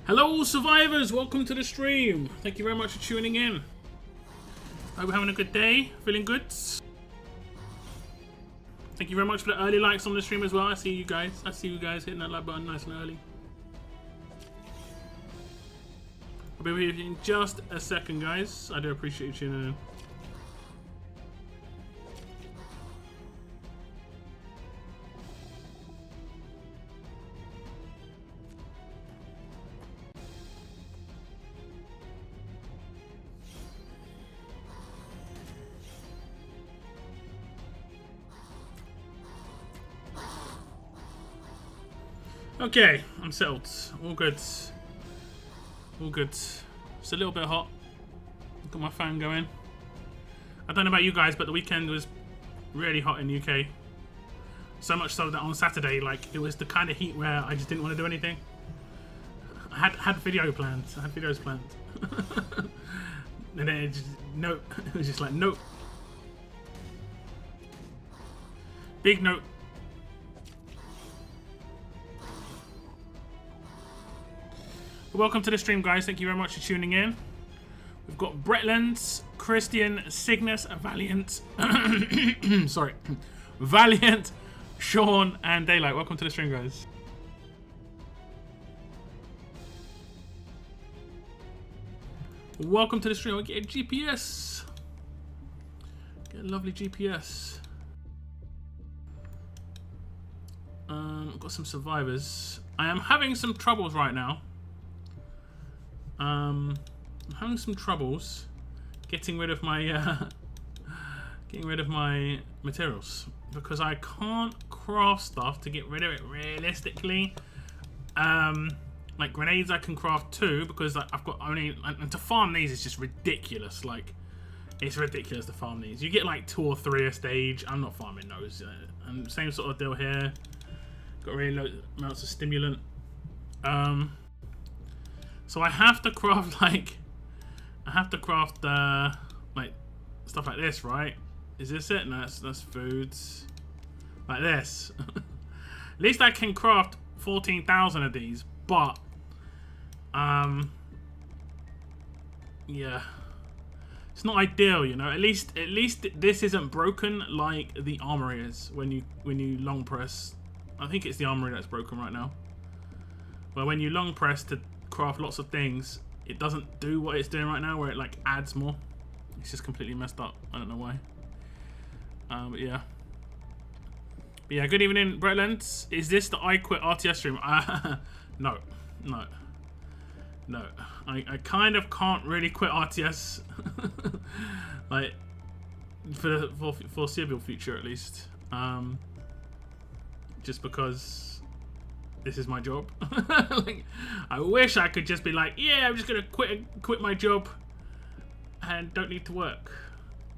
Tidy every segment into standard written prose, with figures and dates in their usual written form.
Hello survivors, welcome to the stream. Thank you very much for tuning in. Hope we're having a good day, feeling good. Thank you very much for the early likes on the stream as well. I see you guys hitting that like button nice and early. I'll be with you in just a second, guys. I do appreciate you tuning in. Okay, I'm settled. All good. All good. It's a little bit hot. Got my fan going. I don't know about you guys, but the weekend was really hot in the UK. So much so that on Saturday, like, it was the kind of heat where I just didn't want to do anything. I had videos planned. And then it just, nope. It was just like, nope. Big nope. Welcome to the stream, guys. Thank you very much for tuning in. We've got Bretlands, Christian, Cygnus, Valiant, sorry, Valiant, Sean, and Daylight. Welcome to the stream, guys. Welcome to the stream. We get a GPS. Get a lovely GPS. I've got some survivors. I am having some troubles right now. I'm having some troubles getting rid of my materials because I can't craft stuff to get rid of it realistically. Like grenades I can craft too because I've got only, and to farm these is just ridiculous. Like, it's ridiculous to farm these. You get like 2 or 3 a stage. I'm not farming those. And same sort of deal here. Got really low amounts of stimulant. So I have to craft like, like stuff like this, right? Is this it? No, that's foods. Like this. At least I can craft 14,000 of these, but yeah, it's not ideal, you know. At least this isn't broken like the armory is when you long press. I think it's the armory that's broken right now. Well, when you long press to craft lots of things, it doesn't do what it's doing right now, where it like adds more. It's just completely messed up. I don't know why. But yeah. Good evening, Bretlands. Is this the I Quit RTS stream? No. I kind of can't really quit RTS, like for the foreseeable future at least. Just because this is my job. Like, I wish I could just be like, yeah, I'm just gonna quit my job and don't need to work.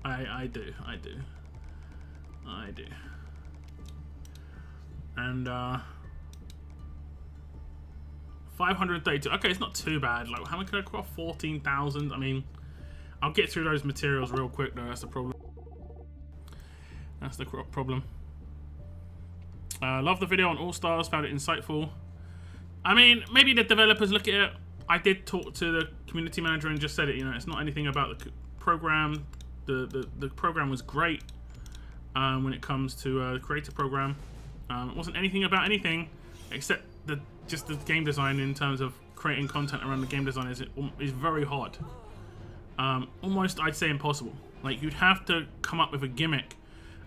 I do. And 532. Okay, it's not too bad. Like, how many can I craft? 14,000. I mean, I'll get through those materials real quick though. That's the problem. Love the video on All Stars, found it insightful. I mean, maybe the developers look at it. I did talk to the community manager and just said it, you know, it's not anything about the program. The program was great when it comes to the creator program. It wasn't anything about anything except just the game design. In terms of creating content around the game design is very hard. Almost, I'd say, impossible. Like, you'd have to come up with a gimmick.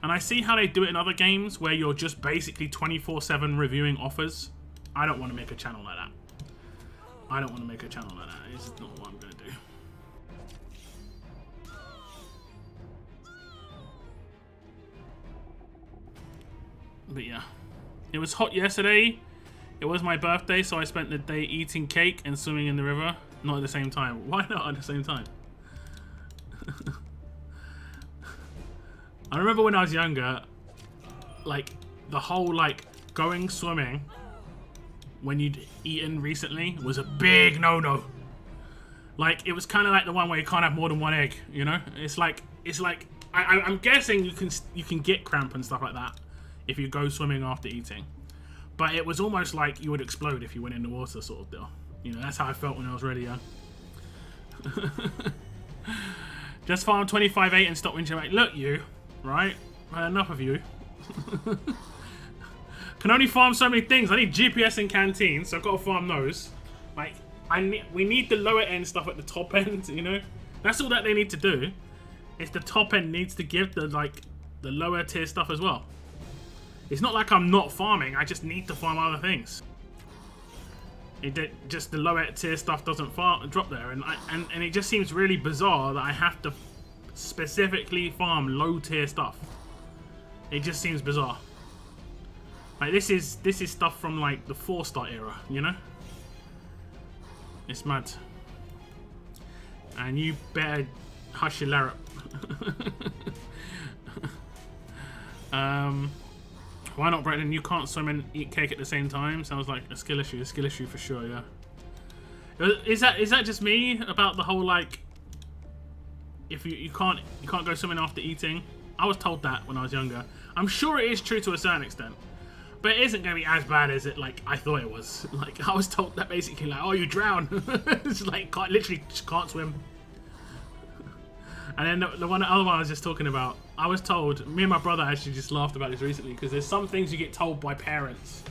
And I see how they do it in other games where you're just basically 24/7 reviewing offers. I don't want to make a channel like that. It's not what I'm going to do. But yeah. It was hot yesterday. It was my birthday, so I spent the day eating cake and swimming in the river. Not at the same time. Why not at the same time? I remember when I was younger, like, the whole, like, going swimming when you'd eaten recently was a big no-no. Like, it was kind of like the one where you can't have more than one egg, you know? It's like, I'm guessing you can get cramp and stuff like that if you go swimming after eating. But it was almost like you would explode if you went in the water, sort of deal. You know, that's how I felt when I was really young. Just farm 25-8 and stop whinging. Like, look, you, right? I had enough of you. Can only farm so many things. I need GPS and canteens, so I've got to farm those. Like, we need the lower end stuff at the top end, you know? That's all that they need to do. Is the top end needs to give the lower tier stuff as well. It's not like I'm not farming, I just need to farm other things. Just the lower tier stuff doesn't drop there, and it just seems really bizarre that I have to specifically farm low tier stuff. It just seems bizarre. Like this is stuff from like the 4-star era, you know? It's mad. And you better hush your larrup. Why not, Brendan? You can't swim and eat cake at the same time. Sounds like a skill issue for sure. Yeah. Is that just me about the whole like? If you can't go swimming after eating. I was told that when I was younger. I'm sure it is true to a certain extent, but it isn't going to be as bad as it like I thought it was. Like I was told that basically like, oh, you drown. It's like literally just can't swim. And then the other one I was just talking about, I was told, me and my brother actually just laughed about this recently, because there's some things you get told by parents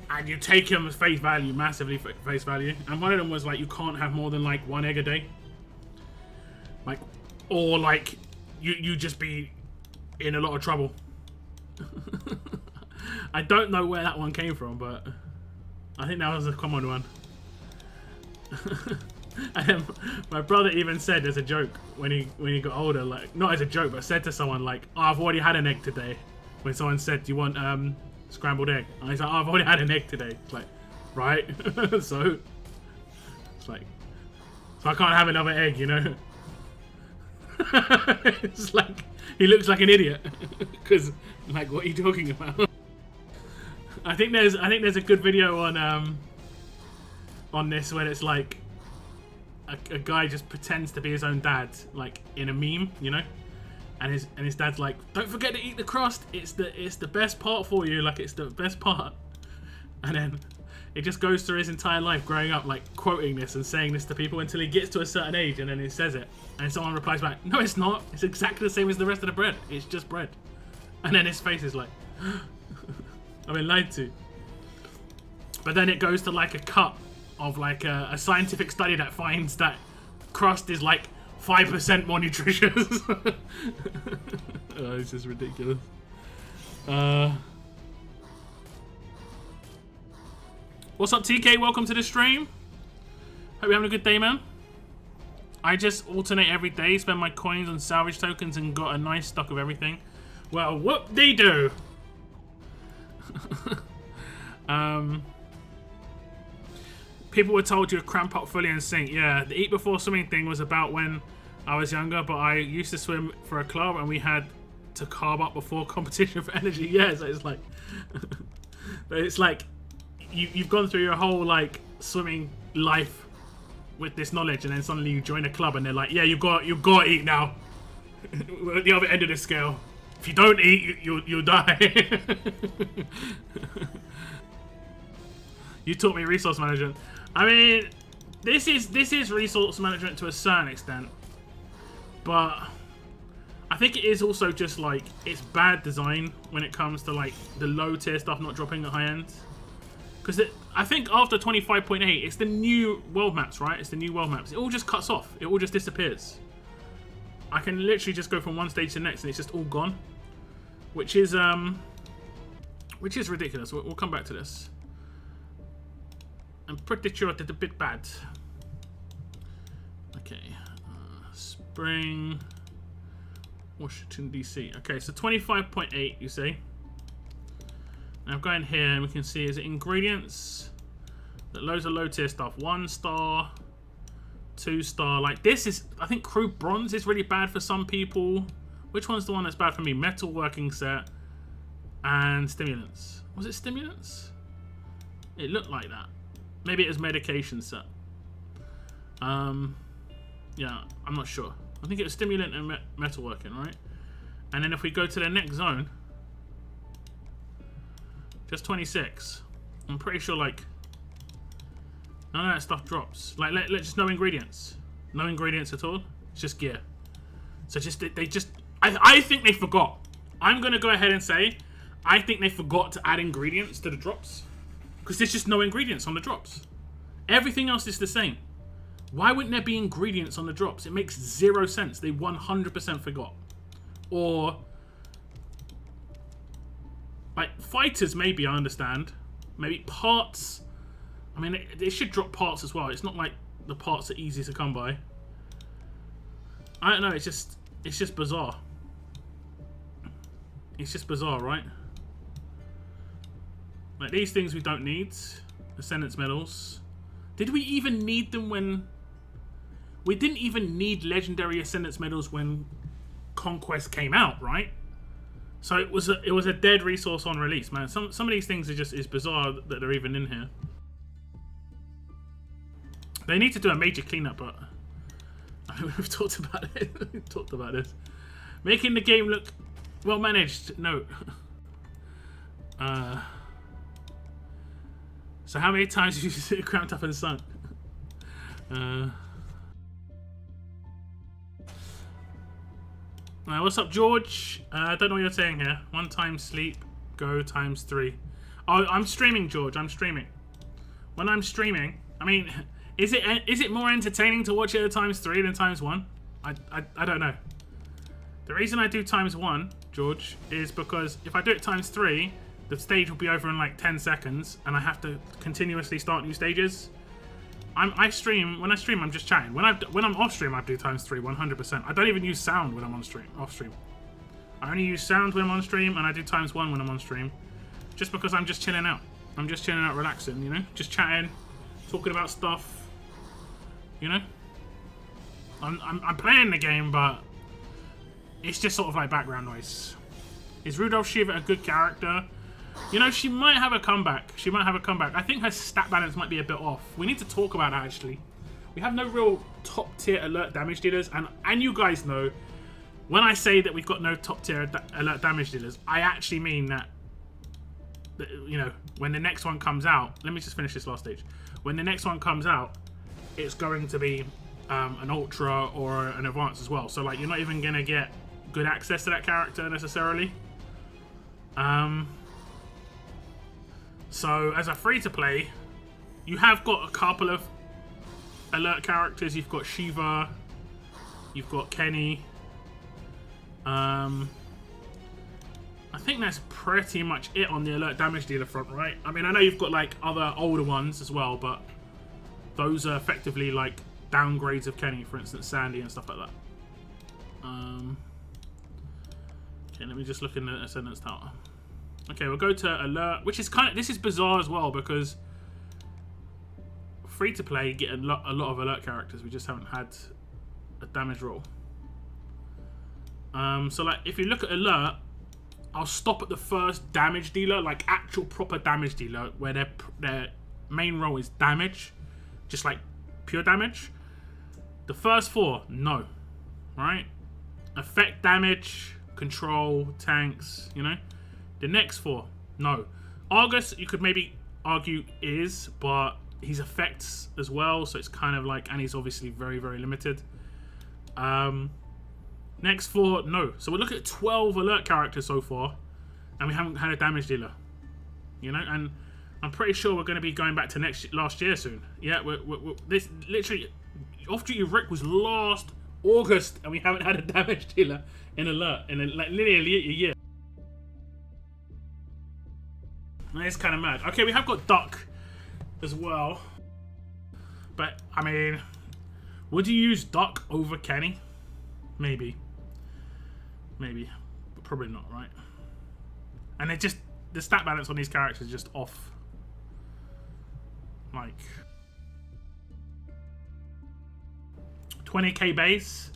and you take them as face value, massively face value. And one of them was like, you can't have more than like 1 egg a day. Like, or like, you just be in a lot of trouble. I don't know where that one came from, but I think that was a common one. And my brother even said as a joke when he got older, like not as a joke, but said to someone like, "Oh, I've already had an egg today." When someone said, "Do you want scrambled egg?" And he's like, "Oh, I've already had an egg today." It's like, right? So it's like, so I can't have another egg, you know? It's like he looks like an idiot because like, what are you talking about? I think there's a good video on this where it's like. A guy just pretends to be his own dad, like in a meme, you know, and his dad's like, "Don't forget to eat the crust. It's the best part for you. Like it's the best part." And then it just goes through his entire life growing up, like quoting this and saying this to people until he gets to a certain age, and then he says it, and someone replies back, "No, it's not. It's exactly the same as the rest of the bread. It's just bread." And then his face is like, "I've been lied to." But then it goes to like a cut of like a scientific study that finds that crust is like 5% more nutritious. Oh, it's just ridiculous. What's up, TK? Welcome to the stream. Hope you're having a good day, man. I just alternate every day, spend my coins on salvage tokens, and got a nice stock of everything. Well, whoop-de-doo. People were told you would cramp up fully and sink. Yeah, the eat before swimming thing was about when I was younger, but I used to swim for a club and we had to carb up before competition for energy. Yeah, so it's like, but it's like you've gone through your whole like swimming life with this knowledge, and then suddenly you join a club and they're like, yeah, you've got to eat now. We're at the other end of the scale. If you don't eat, you'll die. You taught me resource management. I mean, this is resource management to a certain extent, but I think it is also just like it's bad design when it comes to like the low tier stuff not dropping at high end. Because I think after 25.8, it's the new world maps, right? It's the new world maps. It all just cuts off. It all just disappears. I can literally just go from one stage to the next and it's just all gone, which is ridiculous. We'll come back to this. I'm pretty sure I did a bit bad. Okay, spring, Washington DC. Okay, so 25.8, you say. Now I'm going here and we can see, is it ingredients? Loads of low tier stuff. 1 star, 2 star. Like this is, I think crude bronze is really bad for some people. Which one's the one that's bad for me? Metal working set and stimulants. Was it stimulants? It looked like that. Maybe it was medication set. Yeah, I'm not sure. I think it was stimulant and metalworking, right? And then if we go to the next zone, just 26. I'm pretty sure like None of that stuff drops. Like, just no ingredients. No ingredients at all. It's just gear. So I think they forgot. I'm going to go ahead and say, I think they forgot to add ingredients to the drops. Because there's just no ingredients on the drops. Everything else is the same. Why wouldn't there be ingredients on the drops? It makes zero sense. They 100% forgot. Or, like, fighters, maybe, I understand. Maybe parts. I mean, they should drop parts as well. It's not like the parts are easy to come by. I don't know. It's just bizarre. It's just bizarre, right? Like, these things we don't need. Ascendance medals. Did we even need them when... We didn't even need legendary Ascendance medals when Conquest came out, right? So it was a dead resource on release, man. Some of these things are just bizarre that they're even in here. They need to do a major cleanup, but we've talked about it. We've talked about this. Making the game look well managed. No. So how many times have you sit cramped up and sunk? What's up, George? I don't know what you're saying here. 1 time sleep, go times 3. Oh, I'm streaming, George. I'm streaming. When I'm streaming, I mean, is it more entertaining to watch it at times 3 than times 1? I don't know. The reason I do times 1, George, is because if I do it times 3, the stage will be over in like 10 seconds, and I have to continuously start new stages. When I stream, I'm just chatting. When I'm off stream, I do times 3, 100%. I don't even use sound when I'm on stream. Off stream, I only use sound when I'm on stream, and I do times 1 when I'm on stream, just because I'm just chilling out. I'm just chilling out, relaxing, you know, just chatting, talking about stuff. You know, I'm playing the game, but it's just sort of like background noise. Is Rudolph Shiva a good character? You know, she might have a comeback. She might have a comeback. I think her stat balance might be a bit off. We need to talk about that, actually. We have no real top-tier alert damage dealers. And you guys know, when I say that we've got no top-tier alert damage dealers, I actually mean that, you know, when the next one comes out... Let me just finish this last stage. When the next one comes out, it's going to be an Ultra or an Advanced as well. So, like, you're not even going to get good access to that character, necessarily. So, as a free-to-play, you have got a couple of alert characters. You've got Shiva, you've got Kenny. I think that's pretty much it on the alert damage dealer front, right? I mean, I know you've got, like, other older ones as well, but those are effectively, like, downgrades of Kenny, for instance, Sandy and stuff like that. Okay, let me just look in the Ascendance Tower. Okay, we'll go to alert, which is kind of... This is bizarre as well, because free-to-play get a lot of alert characters. We just haven't had a damage roll. So, like, if you look at alert, I'll stop at the first damage dealer, like actual proper damage dealer, where their main role is damage, just like pure damage. The first 4, no. Right? Effect damage, control, tanks, you know? The next 4, no. Argus, you could maybe argue is, but he's effects as well, so it's kind of like, and he's obviously very, very limited. Next 4, no. So we're looking at 12 alert characters so far, and we haven't had a damage dealer. You know, and I'm pretty sure we're going to be going back to last year soon. Yeah, this literally, Off-Duty Rick was last August, and we haven't had a damage dealer in alert in like literally a year. It's kind of mad. Okay, we have got Duck as well. But, I mean, would you use Duck over Kenny? Maybe. Maybe. But probably not, right? And it just... The stat balance on these characters is just off. Like... 20k base.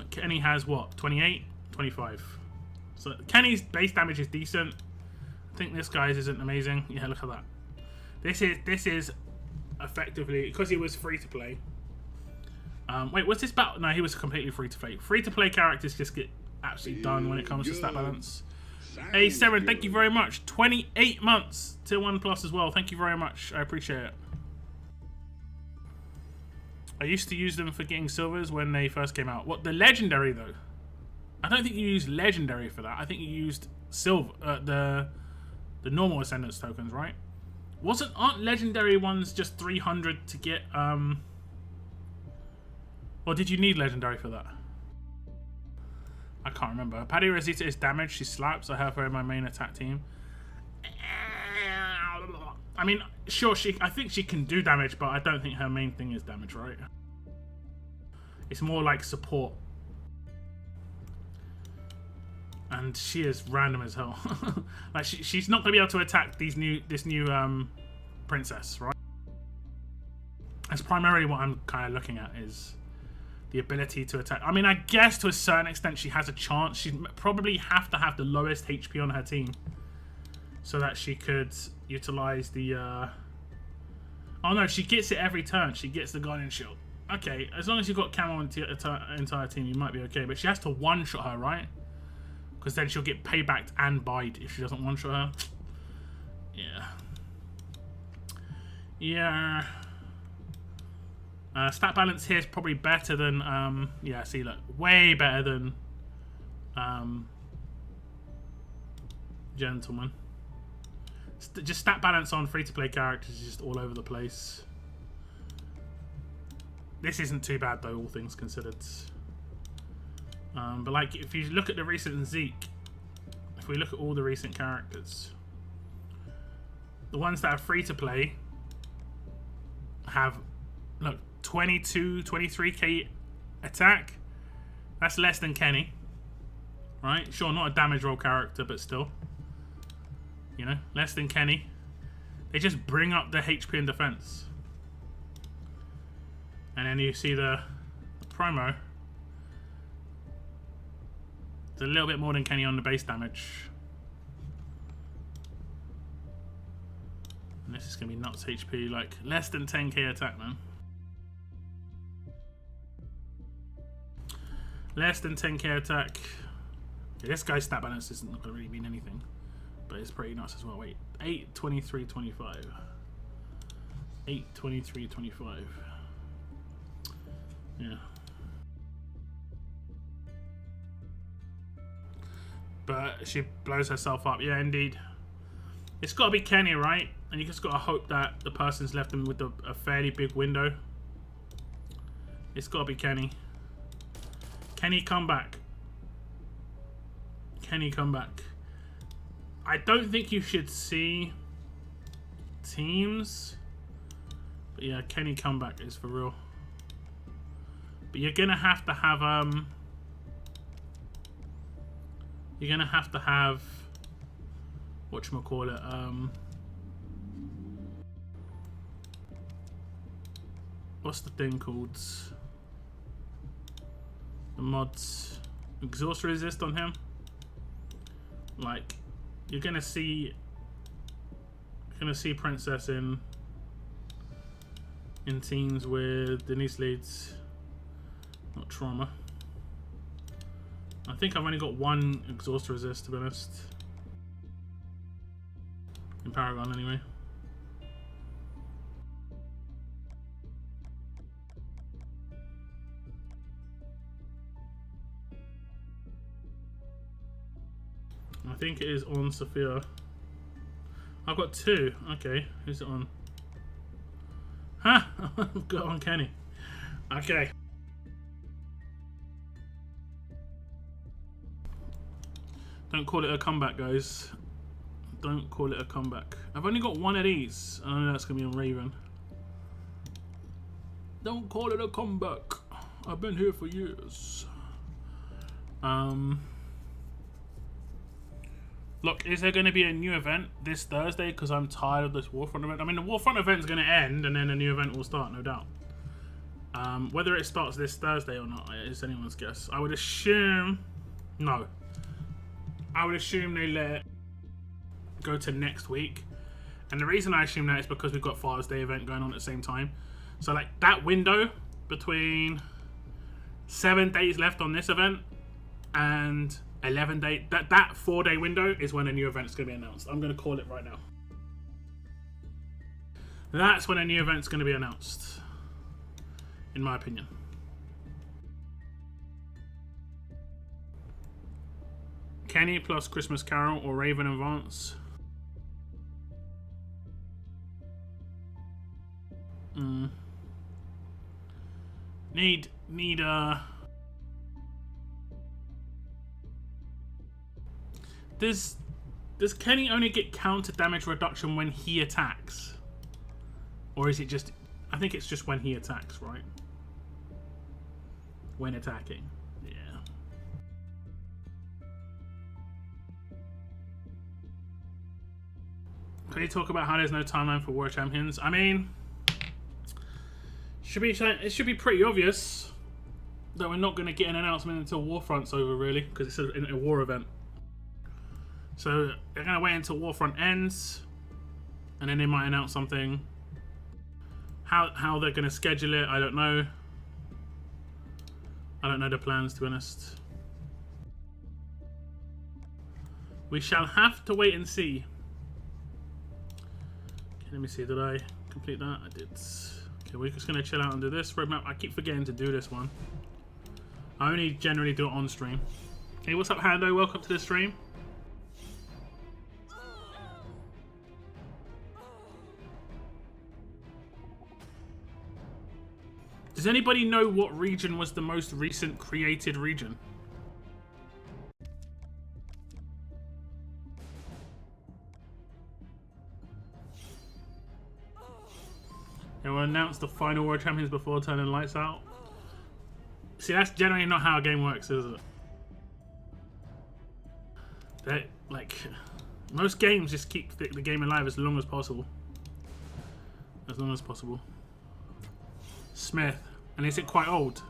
Kenny has what? 28? 25. So, Kenny's base damage is decent. I think this guy's isn't amazing. Yeah, look at that. This is effectively because he was free to play. Wait, what's this battle? No, he was completely free to play. Free to play characters just get absolutely done when it comes to stat balance. Hey, Seren, thank you very much. 28 months Tier 1 Plus as well. Thank you very much. I appreciate it. I used to use them for getting silvers when they first came out. What, the legendary though? I don't think you used legendary for that. I think you used silver, the normal Ascendance tokens, right? Aren't legendary ones just 300 to get, or did you need legendary for that? I can't remember. Paddy Rosita is damaged. She slaps. I have her in my main attack team. I mean, sure, I think she can do damage, but I don't think her main thing is damage, right? It's more like support. And she is random as hell. Like she's not gonna be able to attack this new princess, right? That's primarily what I'm kind of looking at, is the ability to attack. I mean, I guess to a certain extent she has a chance. She'd probably have to have the lowest HP on her team so that she could utilize the oh no, she gets it every turn. She gets the Guardian Shield. Okay, as long as you've got camo on the entire team, you might be okay. But she has to one-shot her, right? Because then she'll get paybacked and buyed if she doesn't one-shot her. Yeah. Yeah. Stat balance here is probably better than, yeah, see, look, way better than Gentleman. Just stat balance on free-to-play characters is just all over the place. This isn't too bad, though, all things considered. But, like, if you look at the recent Zeke, if we look at all the recent characters, the ones that are free-to-play have, look, 22, 23k attack. That's less than Kenny. Right? Sure, not a damage roll character, but still. You know, less than Kenny. They just bring up the HP and defense. And then you see the promo. It's a little bit more than Kenny on the base damage. And this is going to be nuts HP, like less than 10k attack, man. Less than 10k attack. Yeah, this guy's stat balance isn't going to really mean anything, but it's pretty nuts as well. Wait, 8, 23, 25. 8, 23, 25. Yeah. But she blows herself up. Yeah, indeed. It's got to be Kenny, right? And you just got to hope that the person's left them with a fairly big window. It's got to be Kenny. Kenny, come back. Kenny, come back. I don't think you should see teams. But yeah, Kenny, come back is for real. But you're going to have, you're going to have, whatchamacallit, what's the thing called? The mods. Exhaust resist on him. Like, you're gonna see Princess in teams with Denise Leeds, not Trauma. I think I've only got one exhaust resist, to be honest, in Paragon anyway. I think it is on Sophia. I've got two. Okay, who's it on? Huh? I've got on Kenny. Okay. Don't call it a comeback, guys. Don't call it a comeback. I've only got one of these. I know that's going to be on Raven. Don't call it a comeback. I've been here for years. Look, is there going to be a new event this Thursday? Because I'm tired of this Warfront event. I mean, the Warfront event's going to end, and then a new event will start, no doubt. Whether it starts this Thursday or not is anyone's guess. I would assume... No. I would assume they let it go to next week. And the reason I assume that is because we've got Father's Day event going on at the same time. So, like, that window between 7 days left on this event and 11 days, that 4-day window is when a new event is going to be announced. I'm going to call it right now. That's when a new event's going to be announced. in my opinion. Kenny plus Christmas Carol or Raven Advance. Need Does Kenny only get counter damage reduction when he attacks? Or is it just... I think it's just when he attacks, right? When attacking. Yeah. Can you talk about how there's no timeline for War Champions? I mean... it should be pretty obvious that we're not going to get an announcement until Warfront's over, really, because it's a war event. So they're going to wait until Warfront ends, and then they might announce something. How they're going to schedule it, I don't know. I don't know the plans, to be honest. We shall have to wait and see. Okay, let me see, did I complete that? I did. Okay, we're just going to chill out and do this roadmap. I keep forgetting to do this one. I only generally do it on stream. Hey, what's up, Hando? Welcome to the stream. Does anybody know what region was the most recent created region? They will announce the final World Champions before turning lights out. See, that's generally not how a game works, is it? They, like, most games just keep the game alive as long as possible. As long as possible. Smith. And is it quite old?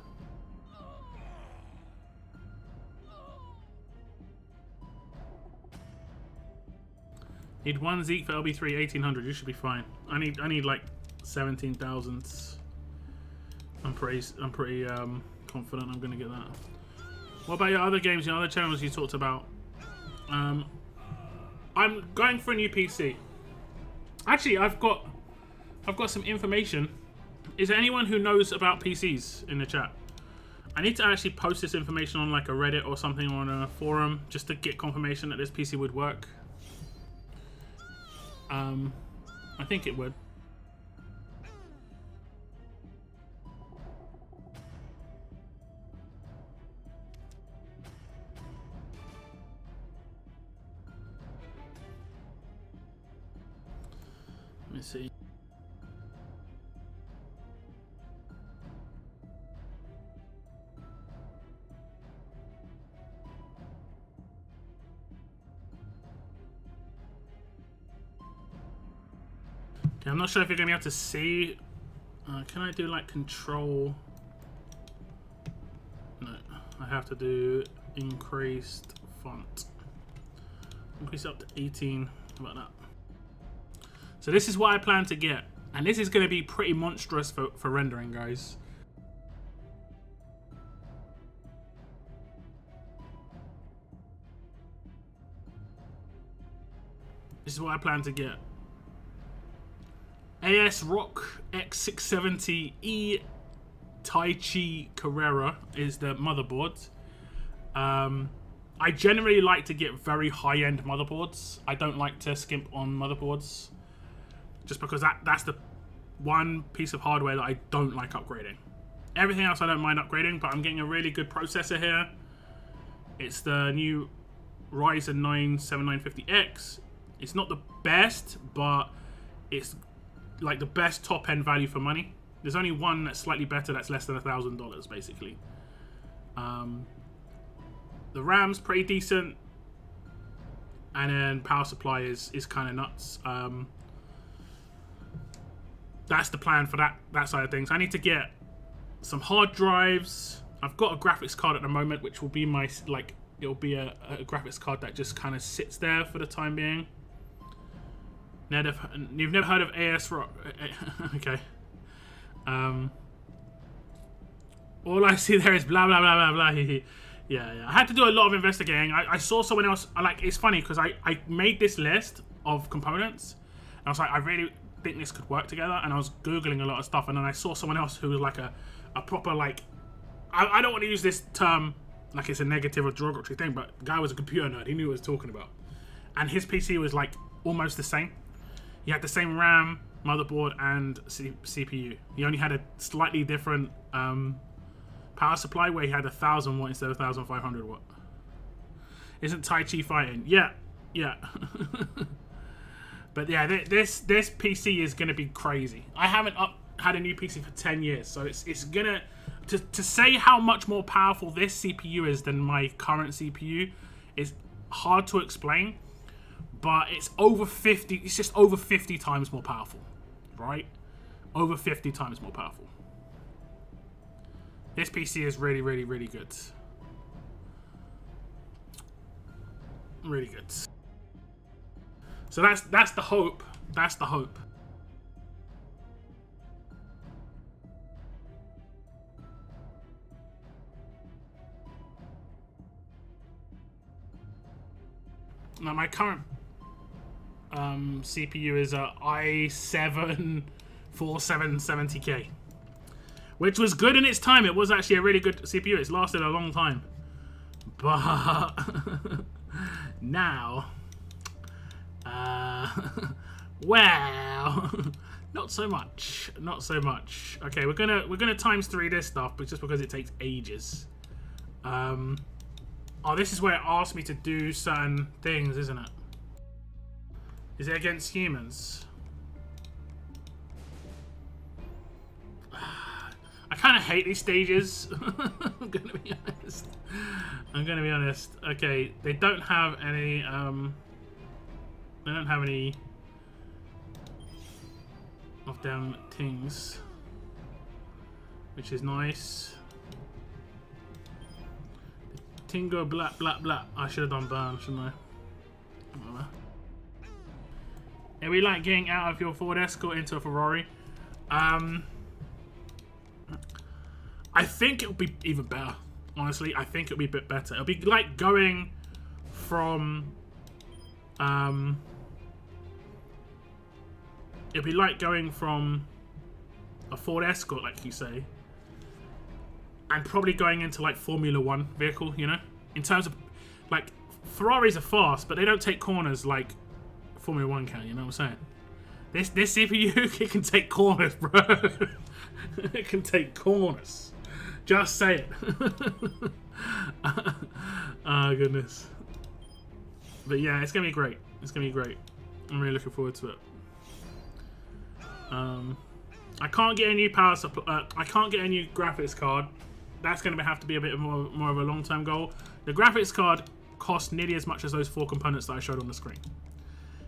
Need one Zeke for LB3 1800. You should be fine. I need like 17,000. I'm pretty confident I'm gonna get that. What about your other games, your other channels you talked about? I'm going for a new PC. Actually, I've got some information. Is there anyone who knows about PCs in the chat? I need to actually post this information on like a Reddit or something, or on a forum, just to get confirmation that this PC would work. I think it would. Let me see. Okay, I'm not sure if you're going to be able to see. Can I do like control? No, I have to do increased font. Increase up to 18. How about that? So this is what I plan to get. And this is going to be pretty monstrous for rendering, guys. This is what I plan to get. AS Rock X670E Tai Chi Carrera is the motherboard. I generally like to get very high-end motherboards. I don't like to skimp on motherboards, just because that's the one piece of hardware that I don't like upgrading. Everything else I don't mind upgrading, but I'm getting a really good processor here. It's the new Ryzen 9 7950X. It's not the best, but it's like the best top-end value for money. There's only one that's slightly better that's less than $1,000, basically. The RAM's pretty decent, and then power supply is kind of nuts. That's the plan for that side of things. I need to get some hard drives. I've got a graphics card at the moment, which will be my, like, it'll be a graphics card that just kind of sits there for the time being. You've never heard of AS Rock? Okay. All I see there is blah blah blah blah blah. Yeah. I had to do a lot of investigating. I saw someone else. Like, it's funny because I made this list of components, and I was like, I really think this could work together. And I was googling a lot of stuff, and then I saw someone else who was like a a proper like. I don't want to use this term like it's a negative or derogatory thing, but the guy was a computer nerd. He knew what he was talking about, and his PC was like almost the same. He had the same RAM, motherboard, and CPU. He only had a slightly different power supply where he had 1,000 watt instead of 1,500 watt. Isn't Tai Chi fighting? Yeah. But yeah, this PC is gonna be crazy. I haven't had a new PC for 10 years, so it's gonna to say how much more powerful this CPU is than my current CPU is hard to explain. But it's over 50. It's just over 50 times more powerful, right? Over 50 times more powerful. This PC is really, really, really good. Really good. So that's the hope. That's the hope. Now my current CPU is a i7 4770K, which was good in its time. It was actually a really good CPU. It's lasted a long time, but now, well, not so much. Not so much. Okay, we're gonna times 3 this stuff, but just because it takes ages. Oh, this is where it asks me to do certain things, isn't it? Is it against humans? I kind of hate these stages. I'm gonna be honest. I'm gonna be honest. Okay, they don't have any. They don't have any of them things, which is nice. Tingo blah blah blah. I should have done burn, shouldn't I? Yeah, we like getting out of your Ford Escort into a Ferrari. I think it'll be even better. Honestly, I think it'll be a bit better. It'll be like going from it'll be like going from a Ford Escort, like you say, and probably going into like Formula 1 vehicle, you know? In terms of, like, Ferraris are fast, but they don't take corners like Formula 1 can, you know what I'm saying? This CPU, it can take corners, bro. It can take corners. Just say it. Oh, goodness. But yeah, it's going to be great. It's going to be great. I'm really looking forward to it. I can't get a new power supply. I can't get a new graphics card. That's going to have to be a bit more of a long-term goal. The graphics card costs nearly as much as those 4 components that I showed on the screen.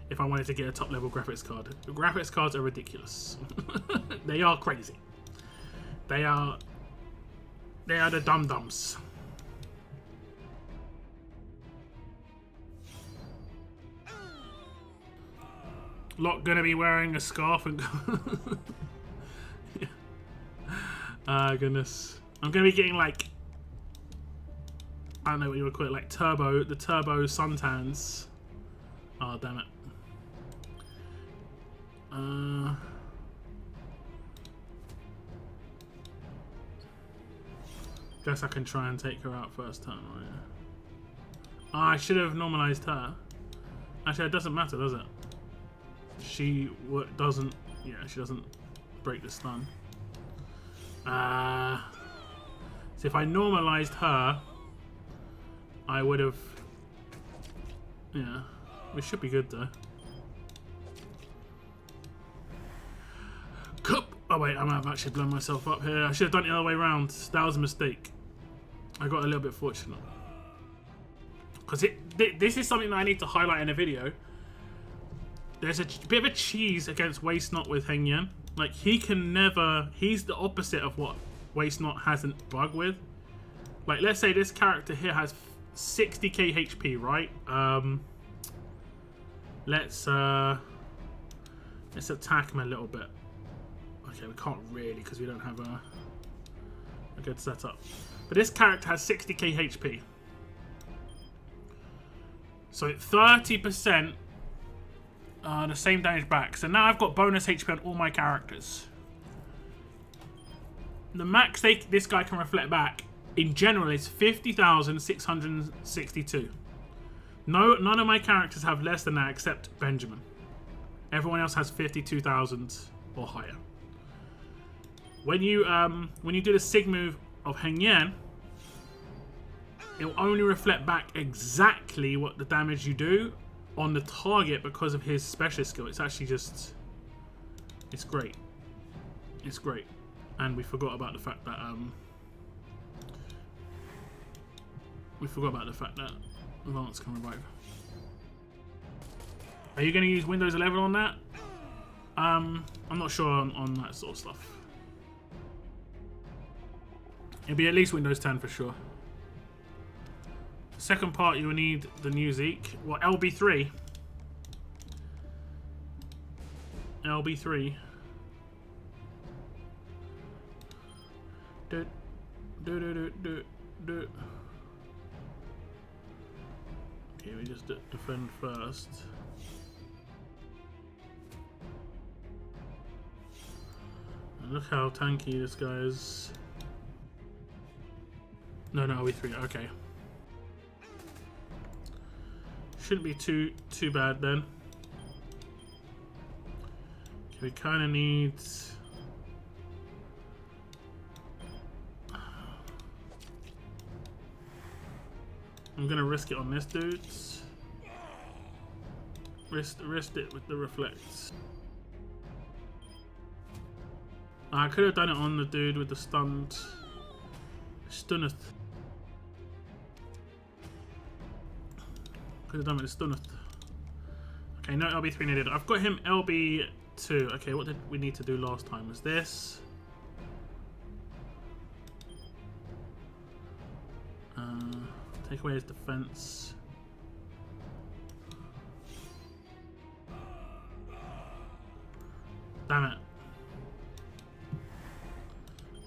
If I wanted to get a top-level graphics card. The graphics cards are ridiculous. They are crazy. They are the dum-dums. Lot gonna be wearing a scarf and ah, goodness. I'm gonna be getting like, I don't know what you would call it, like the turbo suntans. Oh, damn it. Guess I can try and take her out first turn, right? Oh, I should have normalized her. Actually, it doesn't matter, does it? She doesn't. Yeah, she doesn't break the stun. So if I normalized her, I would have. Yeah, we should be good though. Cup. Oh wait, I might have actually blown myself up here. I should have done it the other way around. That was a mistake. I got a little bit fortunate. Because this is something that I need to highlight in a video. There's a bit of a cheese against Waste Not with Heng Yan. Like, he can never... He's the opposite of what Waste Not hasn't bug with. Like, let's say this character here has 60k HP, right? Let's attack him a little bit. Okay, we can't really because we don't have a good setup. But this character has 60k HP. So 30%... the same damage back. So now I've got bonus HP on all my characters. The max this guy can reflect back in general is 50,662. No, none of my characters have less than that except Benjamin. Everyone else has 52,000 or higher. When you do the Sig move of Heng Yan, it will only reflect back exactly what the damage you do on the target because of his specialist skill. It's actually just, it's great. It's great. And we forgot about the fact that Lance can revive. Are you going to use Windows 11 on that? I'm not sure on that sort of stuff. It'll be at least Windows 10 for sure. Second part, you will need the new Zeke. Well, LB3. LB3. Okay, we just defend first. And look how tanky this guy is. No, LB3. Okay. Shouldn't be too bad then. Okay, we kind of need. I'm gonna risk it on this dude. Risk it with the reflects. I could have done it on the dude with the stunneth. Could have done it with the stunneth. Okay, no LB3 needed. I've got him LB2. Okay, what did we need to do last time? Was this? Take away his defense. Damn it.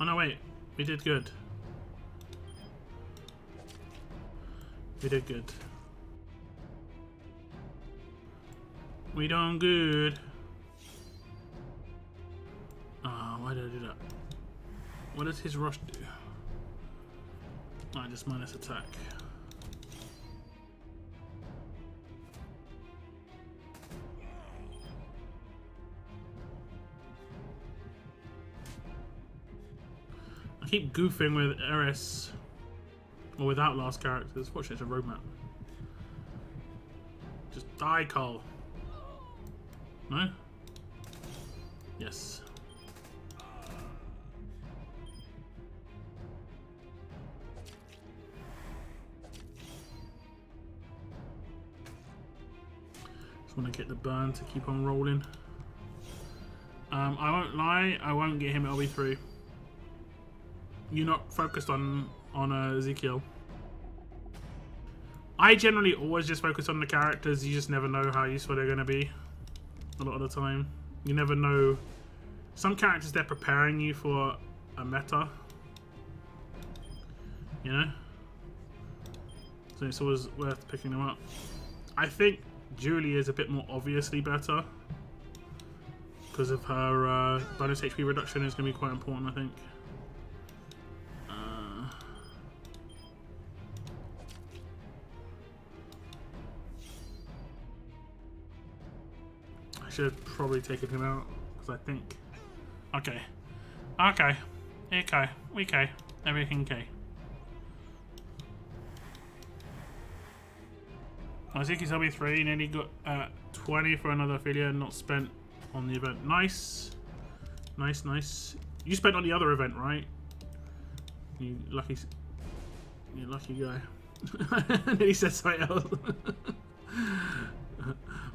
Oh no, wait. We did good. We did good. We done good. Why did I do that? What does his rush do? Just minus attack. I keep goofing with RS or with Outlast characters. Fortunately, it's a roadmap. Just die, Cole. No? Yes. Just want to get the burn to keep on rolling. I won't lie, I won't get him at LB3. You're not focused on Ezekiel. I generally always just focus on the characters. You just never know how useful they're going to be. A lot of the time, you never know. Some characters, they're preparing you for a meta, you know, so it's always worth picking them up. I think Julie is a bit more obviously better because of her bonus HP reduction is going to be quite important, I think. Should have probably taken him out because I think. Okay, everything okay. Zeke's LB3 nearly got 20 for another affiliate not spent on the event. Nice. You spent on the other event, right? You lucky guy. And then he said something else.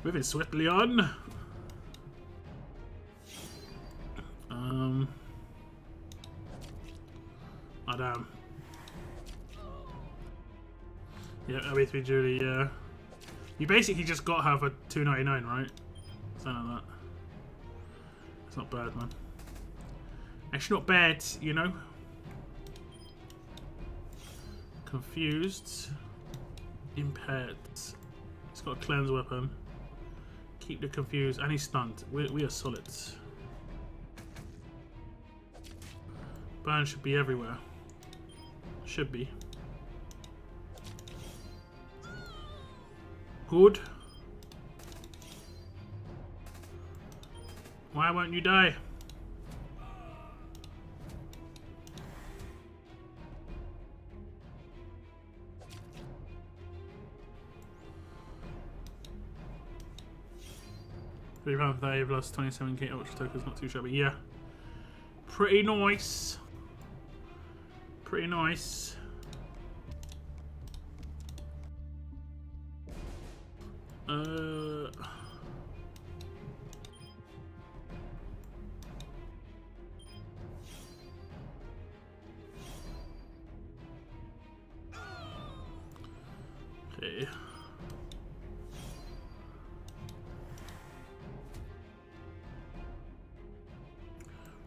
Moving swiftly on. Oh damn. Yeah, LB3 Julie, yeah. You basically just got her for $2.99, right? Something like that. It's not bad, man. It's not bad, you know. Confused. Impaired. He's got a cleanse weapon. Keep the confused, and he's stunned. We are solid. Burn should be everywhere. Should be. Good. Why won't you die? £3.30 plus 27k ultra tokens, not too shabby. Yeah. Pretty nice. Pretty nice. Okay.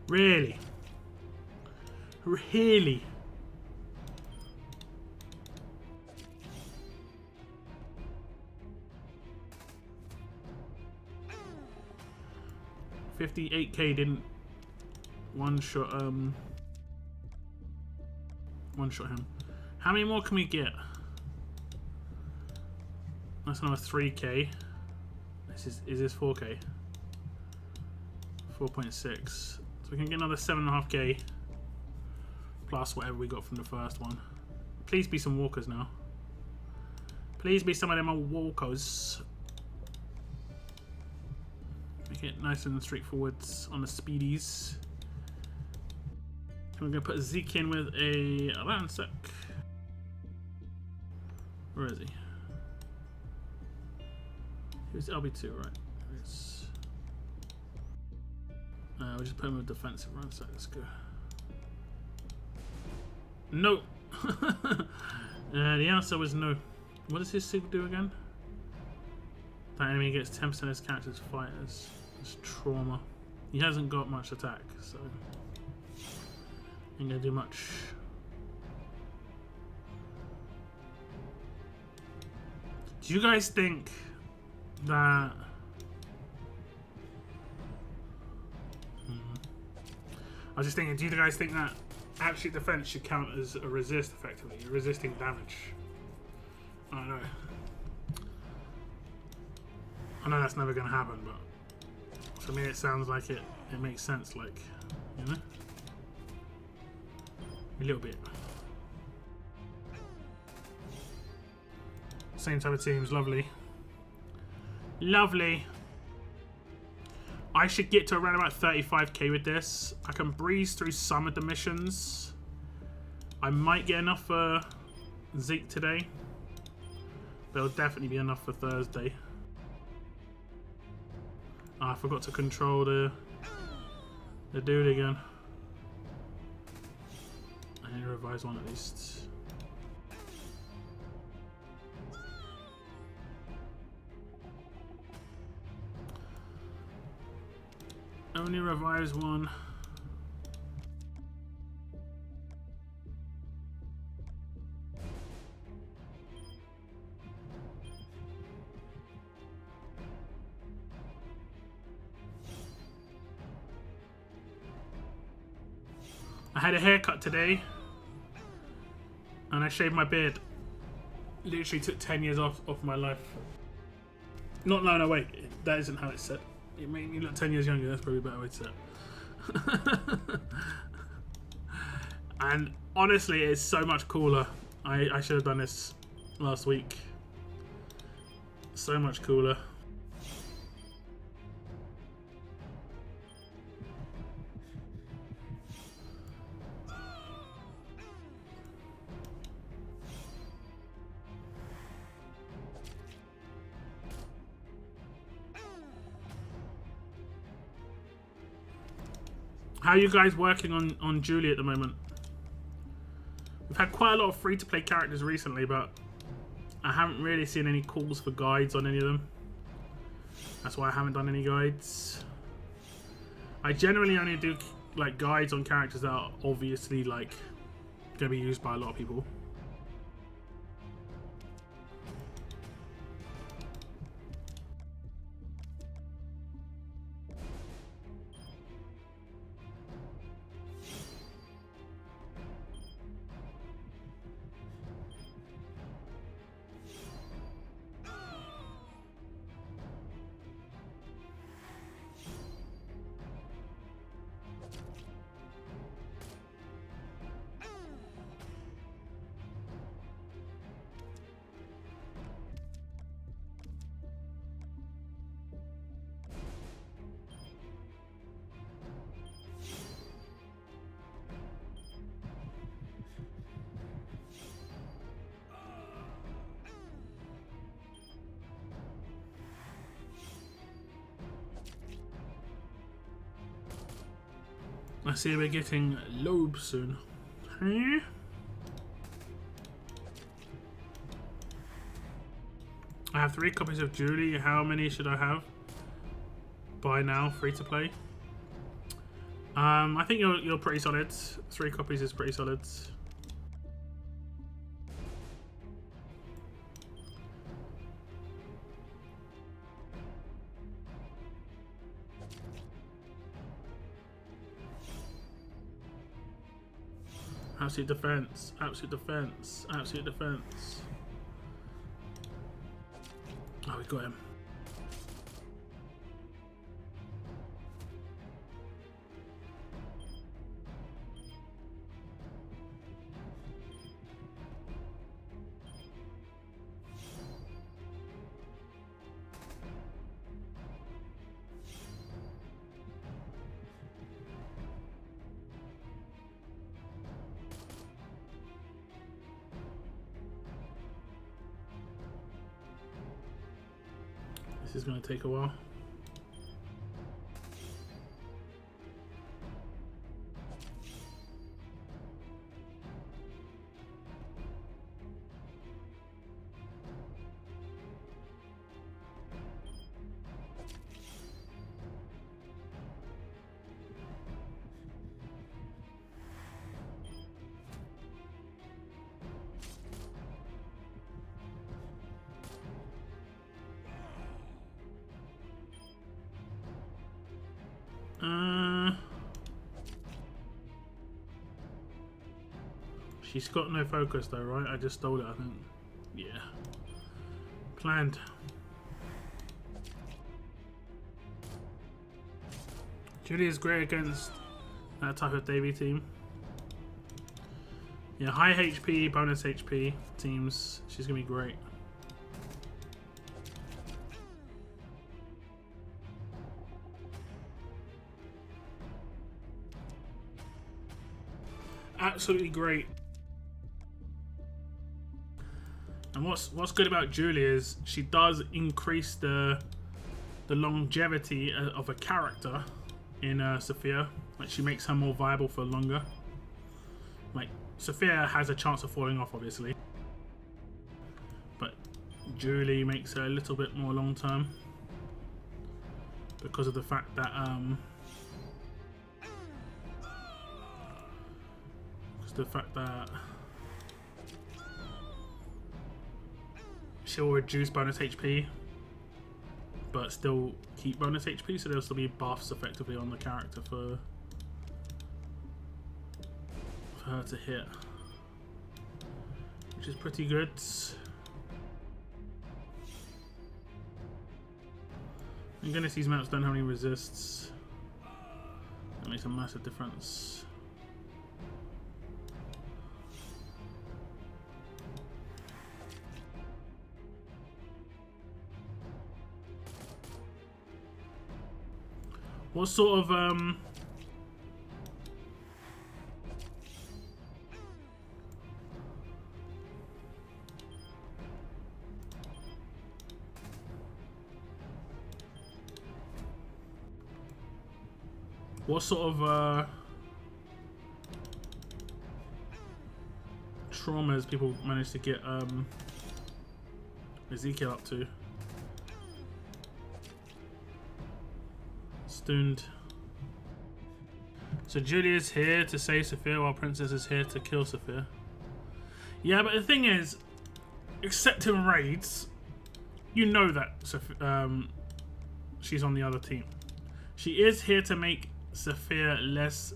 Really? Really? $58k didn't one shot him. How many more can we get? That's another 3k. Is this 4k? 4.6. So we can get another 7.5k plus whatever we got from the first one. Please be some walkers now. Please be some of them walkers. Make it nice and straightforward on the speedies. And we're going to put Zeke in with a Lansec. Where is he? Who's LB2, right? We'll just put him with defensive Lansec. Let's go. No! The answer was no. What does his sig do again? That enemy gets 10% of his character's fighters. It's trauma. He hasn't got much attack, so ain't gonna do much. Do you guys think that I was just thinking, do you guys think that absolute defense should count as a resist effectively? You're resisting damage. I don't know. I know that's never gonna happen, but for me it sounds like it makes sense, like, you know? A little bit. Same type of teams, lovely. Lovely. I should get to around about 35k with this. I can breeze through some of the missions. I might get enough for Zeke today. But it'll definitely be enough for Thursday. I forgot to control the dude again. I need to revise one at least. Only revives one. I had a haircut today and I shaved my beard. Literally took 10 years off my life. No, wait. That isn't how it's said. It made me look 10 years younger. That's probably a better way to say it. And honestly, it's so much cooler. I should have done this last week. So much cooler. How are you guys working on Julie at the moment? We've had quite a lot of free-to-play characters recently, but I haven't really seen any calls for guides on any of them. That's why I haven't done any guides. I generally only do like guides on characters that are obviously like going to be used by a lot of people. I see we're getting Loeb soon. Huh? I have 3 copies of Julie. How many should I have by now? Free to play. I think you're pretty solid. 3 copies is pretty solid. Absolute defense. Absolute defense. Absolute defense. Oh, we got him. This is going to take a while. She's got no focus though, right? I just stole it, I think. Yeah. Planned. Julie is great against that type of Davy team. Yeah, high HP, bonus HP teams. She's gonna be great. Absolutely great. And what's good about Julie is she does increase the longevity of a character in Sophia. Like, she makes her more viable for longer. Like, Sophia has a chance of falling off, obviously, but Julie makes her a little bit more long term because of the fact that she'll reduce bonus HP but still keep bonus HP, so there'll still be buffs effectively on the character for her to hit, which is pretty good. Thank goodness these maps don't have any resists. That makes a massive difference. What sort of traumas people manage to get Ezekiel up to? Stunned. So Julia's here to save Sophia while Princess is here to kill Sophia. Yeah, but the thing is, except in raids, you know that she's on the other team. She is here to make Sophia less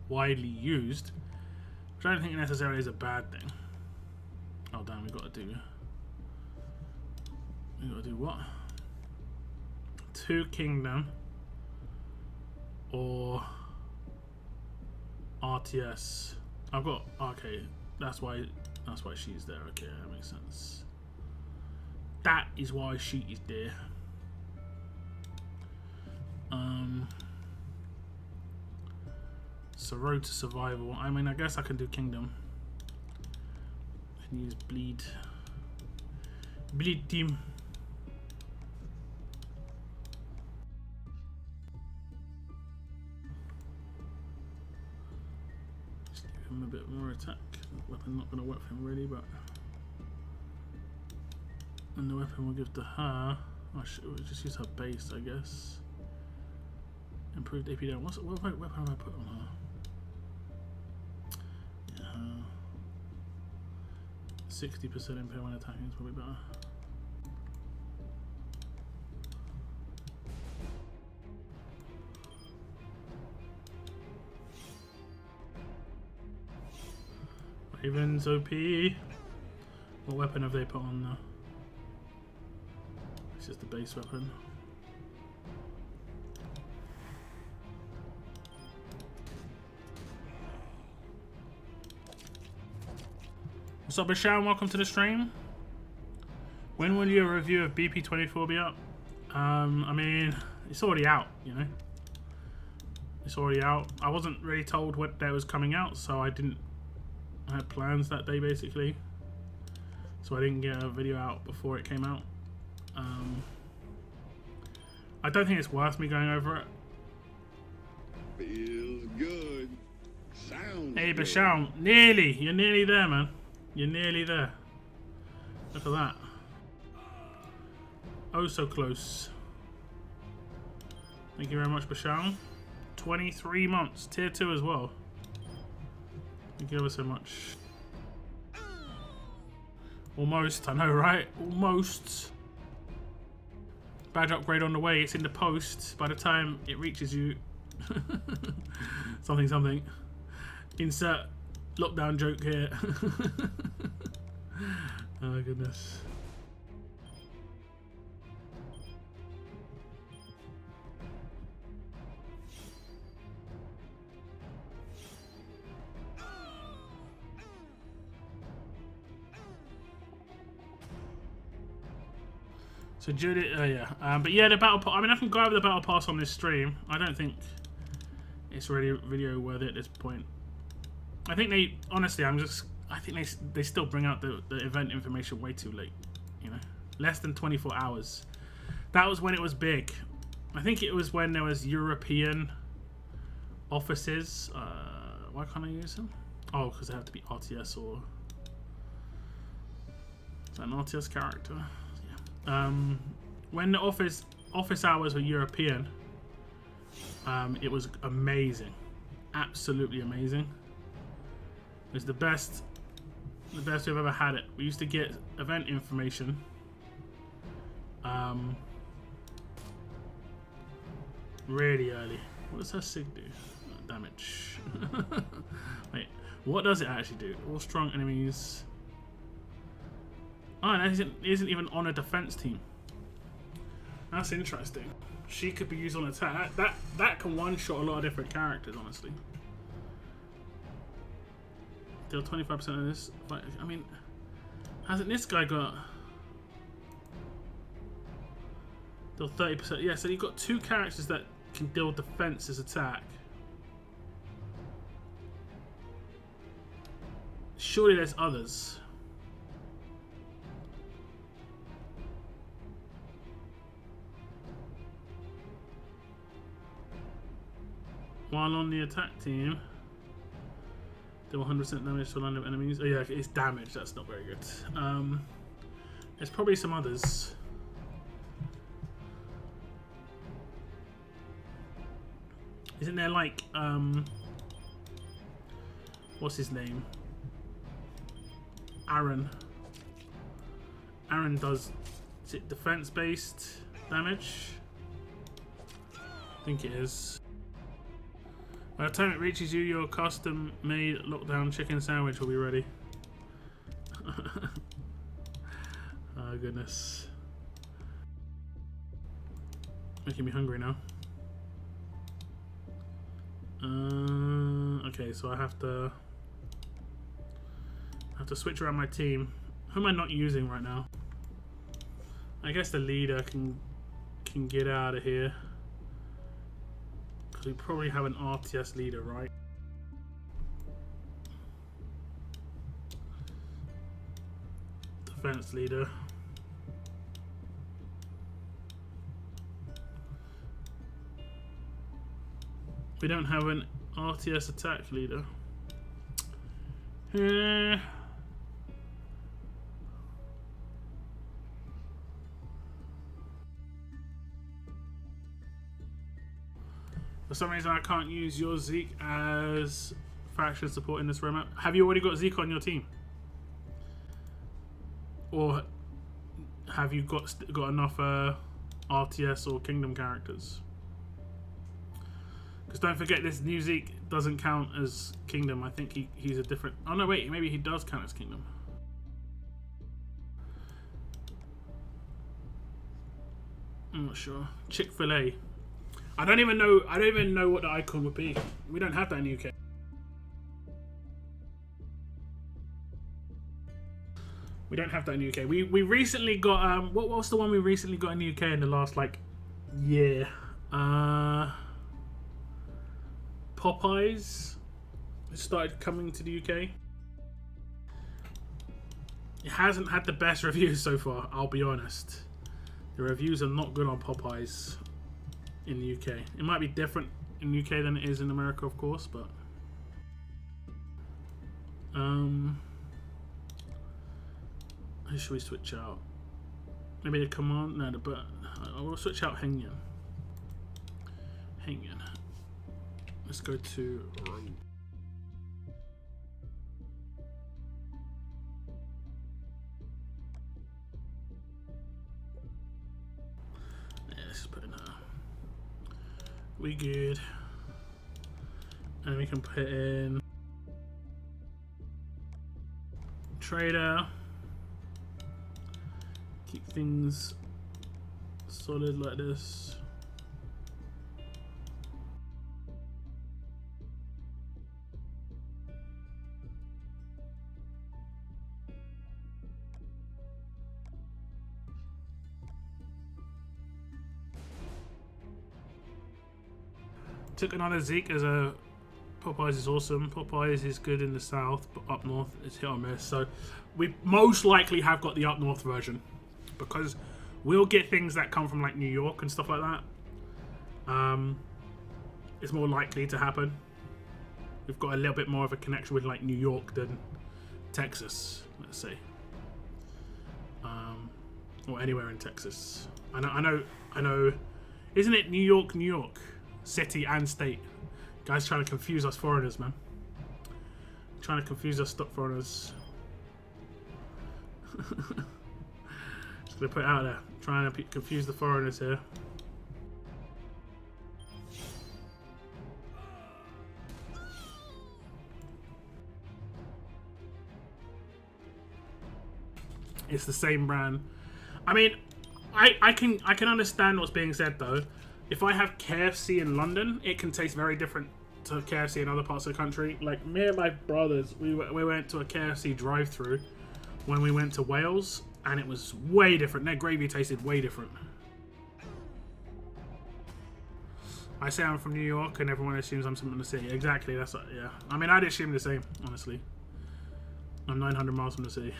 widely used, which I don't think necessarily is a bad thing. Oh damn, we gotta do what? 2 Kingdom or RTS. I've got, okay, that's why she's there. Okay, that makes sense. That is why she is there. So road to survival. I mean, I guess I can do Kingdom. I can use bleed team. him a bit more attack. Weapon not going to work for him really, but. And the weapon we'll give to her. We'll just use her base, I guess. Improved AP down. What weapon have I put on her? Yeah. 60% impair when attacking is probably better. Raven's OP. What weapon have they put on there? It's just the base weapon. What's up, Bashan? Welcome to the stream. When will your review of BP24 be up? I mean, it's already out, you know. It's already out. I wasn't really told what day was coming out, so I had plans that day basically. So I didn't get a video out before it came out. I don't think it's worth me going over it. Feels good. Sounds Hey, good. Bashan, nearly. You're nearly there, man. You're nearly there. Look at that. Oh, so close. Thank you very much, Bashan. 23 months. Tier 2 as well. Thank you ever so much. Almost, I know, right? Almost. Badge upgrade on the way. It's in the post. By the time it reaches you... something, something. Insert lockdown joke here. Oh, goodness. So Judy, yeah, but yeah, the battle pass. I mean, I can go over the battle pass on this stream. I don't think it's really video worthy at this point. I think they, honestly, I think they still bring out the event information way too late. You know, less than 24 hours. That was when it was big. I think it was when there was European offices. Why can't I use them? Oh, because they have to be RTS or is that an RTS character? When the office hours were European, it was amazing, absolutely amazing. It was the best we've ever had it. We used to get event information, really early. What does her Sig do? Damage. Wait, what does it actually do? All strong enemies. Oh, and it isn't even on a defense team. That's interesting. She could be used on attack. That can one-shot a lot of different characters, honestly. Deal 25% of this. But, I mean, hasn't this guy got... Deal 30%. Yeah, so you've got two characters that can deal defense as attack. Surely there's others. While on the attack team, deal 100% damage to a line of enemies. Oh yeah, it's damage. That's not very good. There's probably some others. Isn't there like what's his name? Aaron. Aaron does, is it defense-based damage? I think it is. By the time it reaches you, your custom-made lockdown chicken sandwich will be ready. Oh goodness. Making me hungry now. Okay, so I have to switch around my team. Who am I not using right now? I guess the leader can get out of here. We probably have an RTS leader, right? Defense leader. We don't have an RTS attack leader. For some reason I can't use your Zeke as faction support in this roadmap. Have you already got Zeke on your team? Or have you got enough RTS or Kingdom characters? Because don't forget, this new Zeke doesn't count as Kingdom. I think he's a different... Oh no, wait, maybe he does count as Kingdom. I'm not sure. Chick-fil-A. I don't even know what the icon would be. We don't have that in the UK. We don't have that in the UK. We recently got what was the one we recently got in the UK in the last like year? Popeyes. It started coming to the UK. It hasn't had the best reviews so far, I'll be honest. The reviews are not good on Popeyes in the UK. It might be different in the UK than it is in America, of course, but who should we switch out? Maybe the command? No, but I will switch out Hengyan. Let's go to Rogue. Yeah, let's just put in her. We good. And we can put in Trader. Keep things solid like this. Took another Zeke as a Popeyes is awesome. Popeyes is good in the south, but up north it's hit or miss. So we most likely have got the up north version, because we'll get things that come from like New York and stuff like that. It's more likely to happen. We've got a little bit more of a connection with like New York than Texas, let's say, or anywhere in Texas. I know. Isn't it New York, city and state? Guys trying to confuse us foreigners, man. Trying to confuse us stock foreigners. Just gonna put it out there. Trying to confuse the foreigners here. It's the same brand. I mean, I can understand what's being said though. If I have KFC in London, it can taste very different to KFC in other parts of the country. Like me and my brothers, we went to a KFC drive-through when we went to Wales, and it was way different. Their gravy tasted way different. I say I'm from New York, and everyone assumes I'm from the city. Exactly, that's what, yeah. I mean, I'd assume the same, honestly. I'm 900 miles from the city.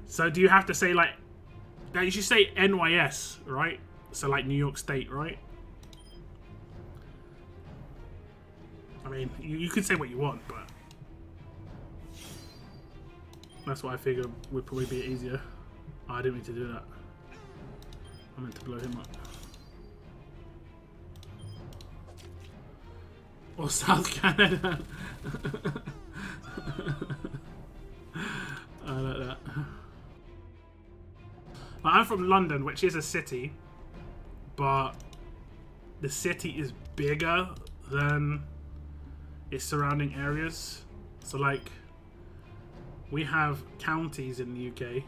So do you have to say like... Now you should say NYS, right? So like New York State, right? I mean, you could say what you want, but that's what I figured would probably be easier. Oh, I didn't mean to do that. I meant to blow him up. Or South Canada. I like that. I'm from London, which is a city, but the city is bigger than its surrounding areas. So like, we have counties in the UK,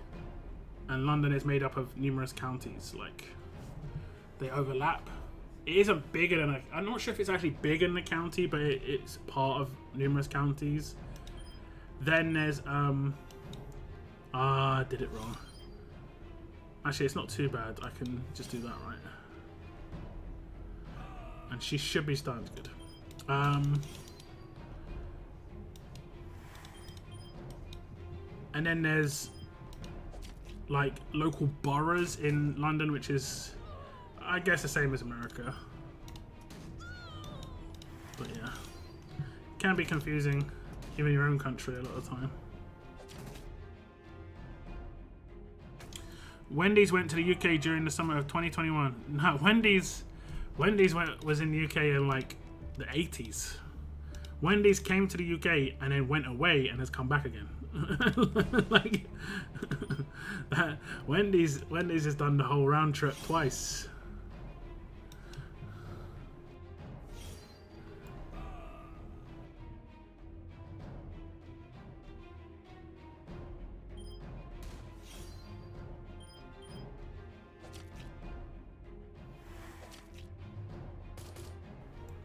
and London is made up of numerous counties. Like, they overlap. It isn't bigger than I'm not sure if it's actually bigger than a county, but it's part of numerous counties. Then there's I did it wrong. Actually, it's not too bad. I can just do that, right? And she should be stunned. Good. And then there's like local boroughs in London, which is, I guess, the same as America. But yeah, can be confusing. Even your own country a lot of the time. Wendy's went to the UK during the summer of 2021. No, Wendy's was in the UK in like the 80s. Wendy's came to the UK and then went away and has come back again. Like Wendy's has done the whole round trip twice.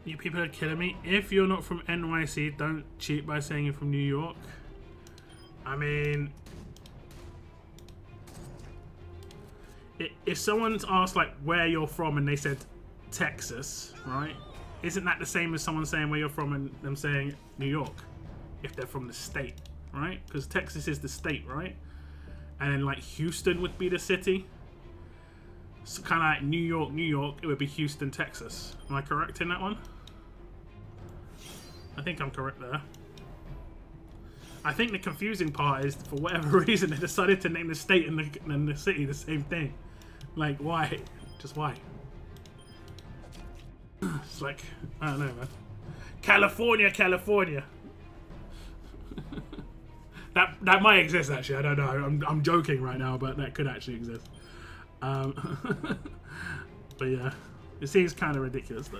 You people are killing me. If you're not from NYC, don't cheat by saying you're from New York. I mean, if someone's asked like where you're from and they said Texas, right? Isn't that the same as someone saying where you're from and them saying New York? If they're from the state, right? Because Texas is the state, right? And then like Houston would be the city. So kind of like New York, it would be Houston, Texas. Am I correct in that one? I think I'm correct there. I think the confusing part is, for whatever reason, they decided to name the state and the city the same thing. Like, why? Just why? It's like, I don't know, man. California. That might exist, actually. I don't know. I'm joking right now, but that could actually exist. But yeah, it seems kind of ridiculous though.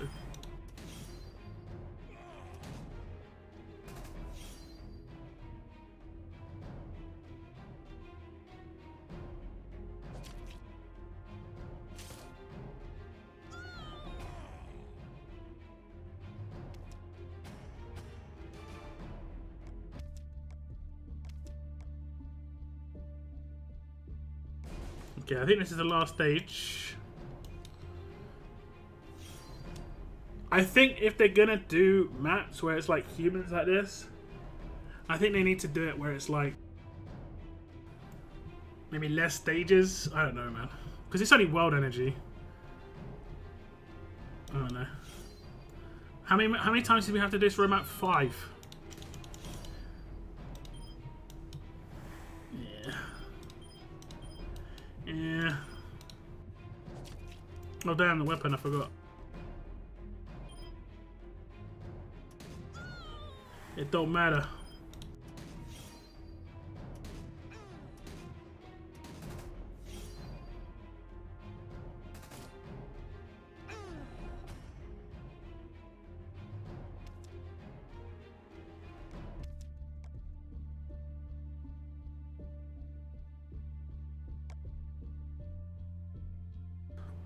Okay, I think this is the last stage. I think if they're gonna do maps where it's like humans like this, I think they need to do it where it's like maybe less stages. I don't know, man, because it's only world energy. I don't know. How many times did we have to do this for a map? 5. Yeah. Oh damn, the weapon, I forgot. It don't matter.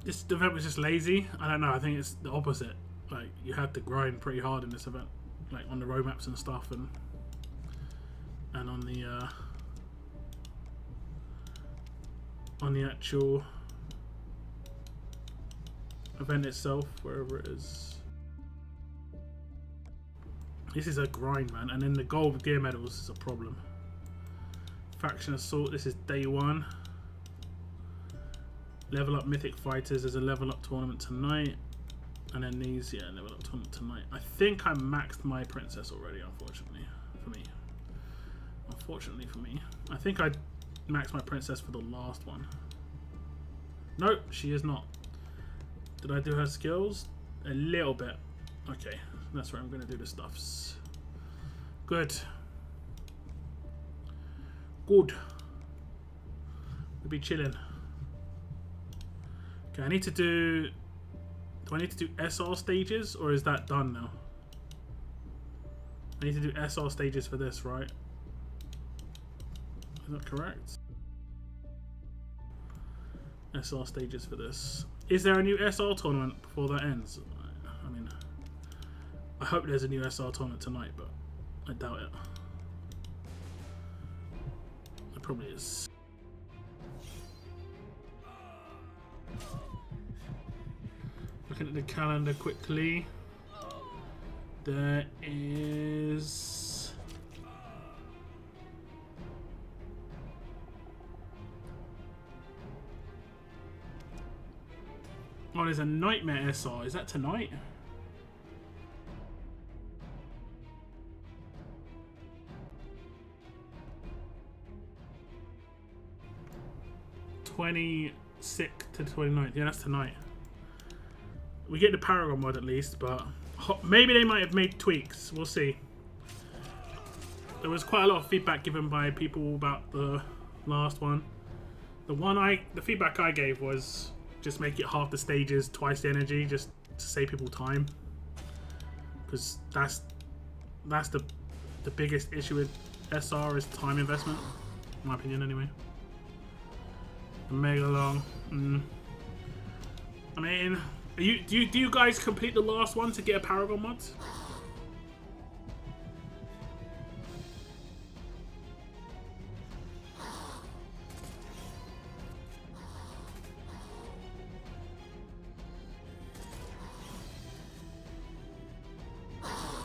This event was just lazy. I don't know. I think it's the opposite. Like, you had to grind pretty hard in this event, like on the road maps and stuff, and on the actual event itself, wherever it is. This is a grind, man. And then the gold gear medals is a problem. Faction assault. This is day 1. Level up mythic fighters. There's a level up tournament tonight, and then these, yeah, level up tournament tonight. I think I maxed my princess already. Unfortunately for me, I think I maxed my princess for the last one. Nope, she is not. Did I do her skills? A little bit. Okay, that's where I'm gonna do the stuffs. Good. We'll be chilling. Okay, I need to do... Do I need to do SR stages, or is that done now? I need to do SR stages for this, right? Is that correct? SR stages for this. Is there a new SR tournament before that ends? I mean, I hope there's a new SR tournament tonight, but I doubt it. There probably is. Looking at the calendar quickly, there is there's a Nightmare SR. Is that tonight? 26th to 29th. Yeah, that's tonight. We get the Paragon mod at least, but maybe they might have made tweaks. We'll see. There was quite a lot of feedback given by people about the last one. The feedback I gave was just make it half the stages, twice the energy, just to save people time. Because that's the biggest issue with SR is time investment, in my opinion anyway. Mega long. I mean, do you guys complete the last one to get a Paragon mod?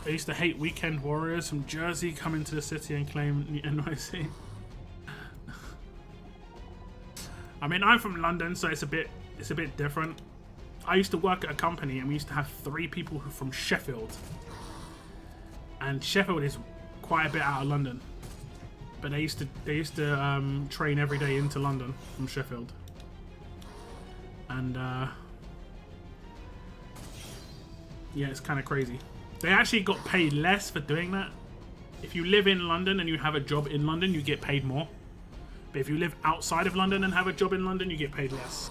I used to hate weekend warriors from Jersey coming to the city and claim the NYC. I mean, I'm from London, so it's a bit different. I used to work at a company and we used to have 3 people who from Sheffield. And Sheffield is quite a bit out of London. But they used to train every day into London from Sheffield. And yeah, it's kind of crazy. They actually got paid less for doing that. If you live in London and you have a job in London, you get paid more. But if you live outside of London and have a job in London, you get paid less.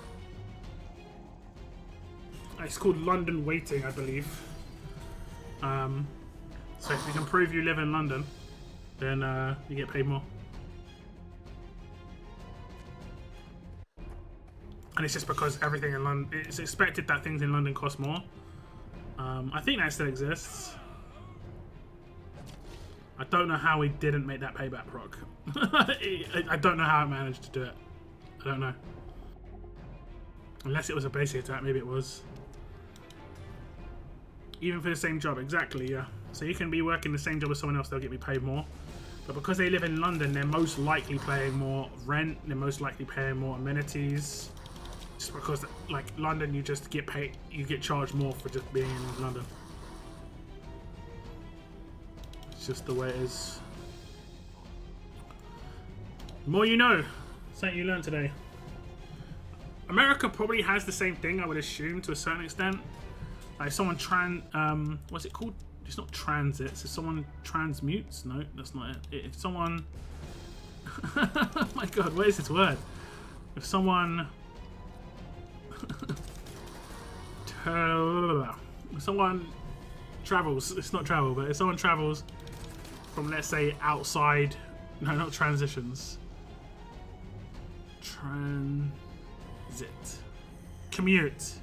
It's called London waiting, I believe. So if you can prove you live in London, then you get paid more. And it's just because everything in London, it's expected that things in London cost more. I think that still exists. I don't know how he didn't make that payback proc. I don't know how I managed to do it. I don't know. Unless it was a basic attack, maybe it was. Even for the same job, exactly, yeah. So you can be working the same job as someone else, they'll get me paid more. But because they live in London, they're most likely paying more rent, they're most likely paying more amenities. Just because, like, London, you just get paid, you get charged more for just being in London. It's just the way it is. The more you know. Something you learned today. America probably has the same thing, I would assume, to a certain extent. Like, someone what's it called? It's not transits. If someone transmutes, no, that's not it. If someone, oh my god, what is this word? If someone, if someone travels, it's not travel, but if someone travels from, let's say, outside, no, not transitions, transit, commute.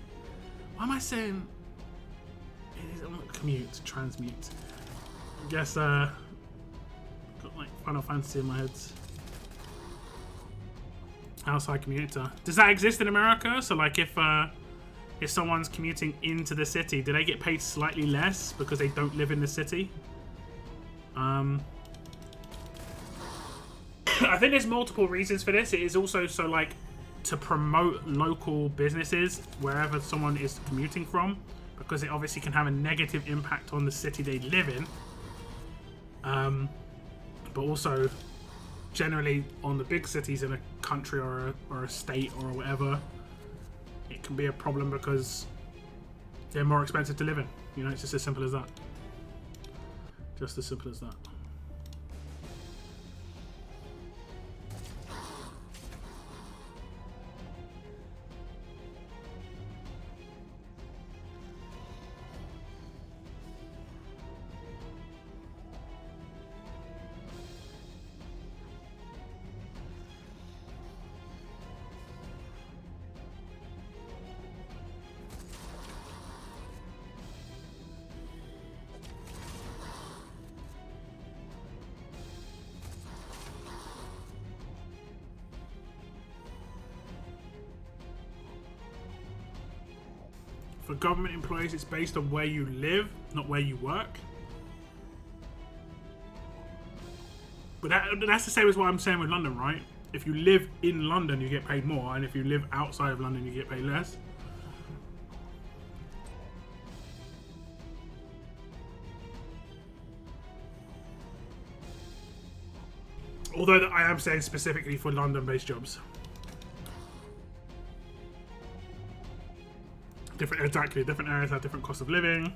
Why am I saying? Commute, transmute. I guess got like Final Fantasy in my head. Outside commuter. Does that exist in America? So like if someone's commuting into the city, do they get paid slightly less because they don't live in the city? I think there's multiple reasons for this. It is also so like to promote local businesses wherever someone is commuting from, because it obviously can have a negative impact on the city they live in. But also generally on the big cities in a country or a state or whatever, it can be a problem because they're more expensive to live in. You know, it's just as simple as that. Just as simple as that. For government employees, it's based on where you live, not where you work. But that's the same as what I'm saying with London, right? If you live in London, you get paid more, and if you live outside of London, you get paid less. Although I am saying specifically for London-based jobs. Different areas have different cost of living.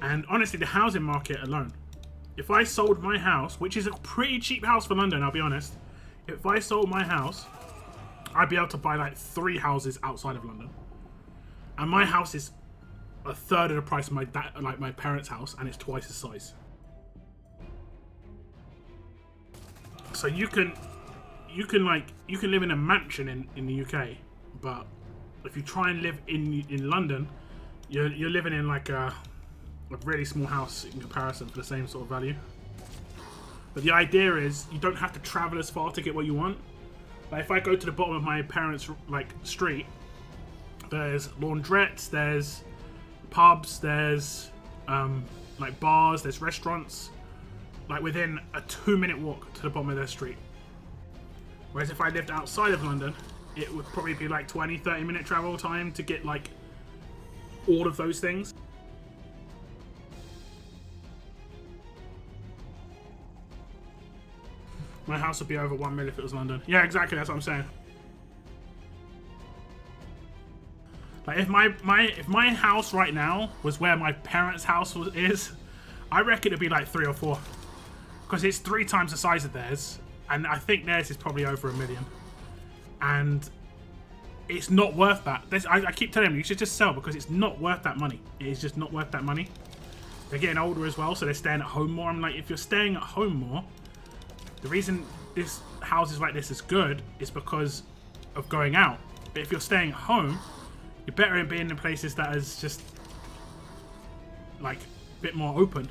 And honestly, the housing market alone. If I sold my house, which is a pretty cheap house for London, I'll be honest. If I sold my house, I'd be able to buy like 3 houses outside of London. And my house is a third of the price of my parents' house, and it's twice the size. So you can live in a mansion in the UK, but if you try and live in London, you're living in like a really small house in comparison for the same sort of value. But the idea is you don't have to travel as far to get what you want. Like if I go to the bottom of my parents' like street, there's laundrettes, there's pubs, there's like bars, there's restaurants, like within a 2-minute walk to the bottom of their street. Whereas if I lived outside of London, it would probably be like 20-30 minute travel time to get like all of those things. My house would be over 1 million if it was London. Yeah, exactly, that's what I'm saying. Like if my house right now was where my parents' house is, I reckon it'd be like 3 or 4. Because it's 3 times the size of theirs, and I think theirs is probably over 1 million. And it's not worth that. I keep telling them, you should just sell because it's not worth that money. It is just not worth that money. They're getting older as well, so they're staying at home more. I'm like, if you're staying at home more, the reason this houses like this is good is because of going out. But if you're staying at home, you're better in being in places that is just like a bit more open.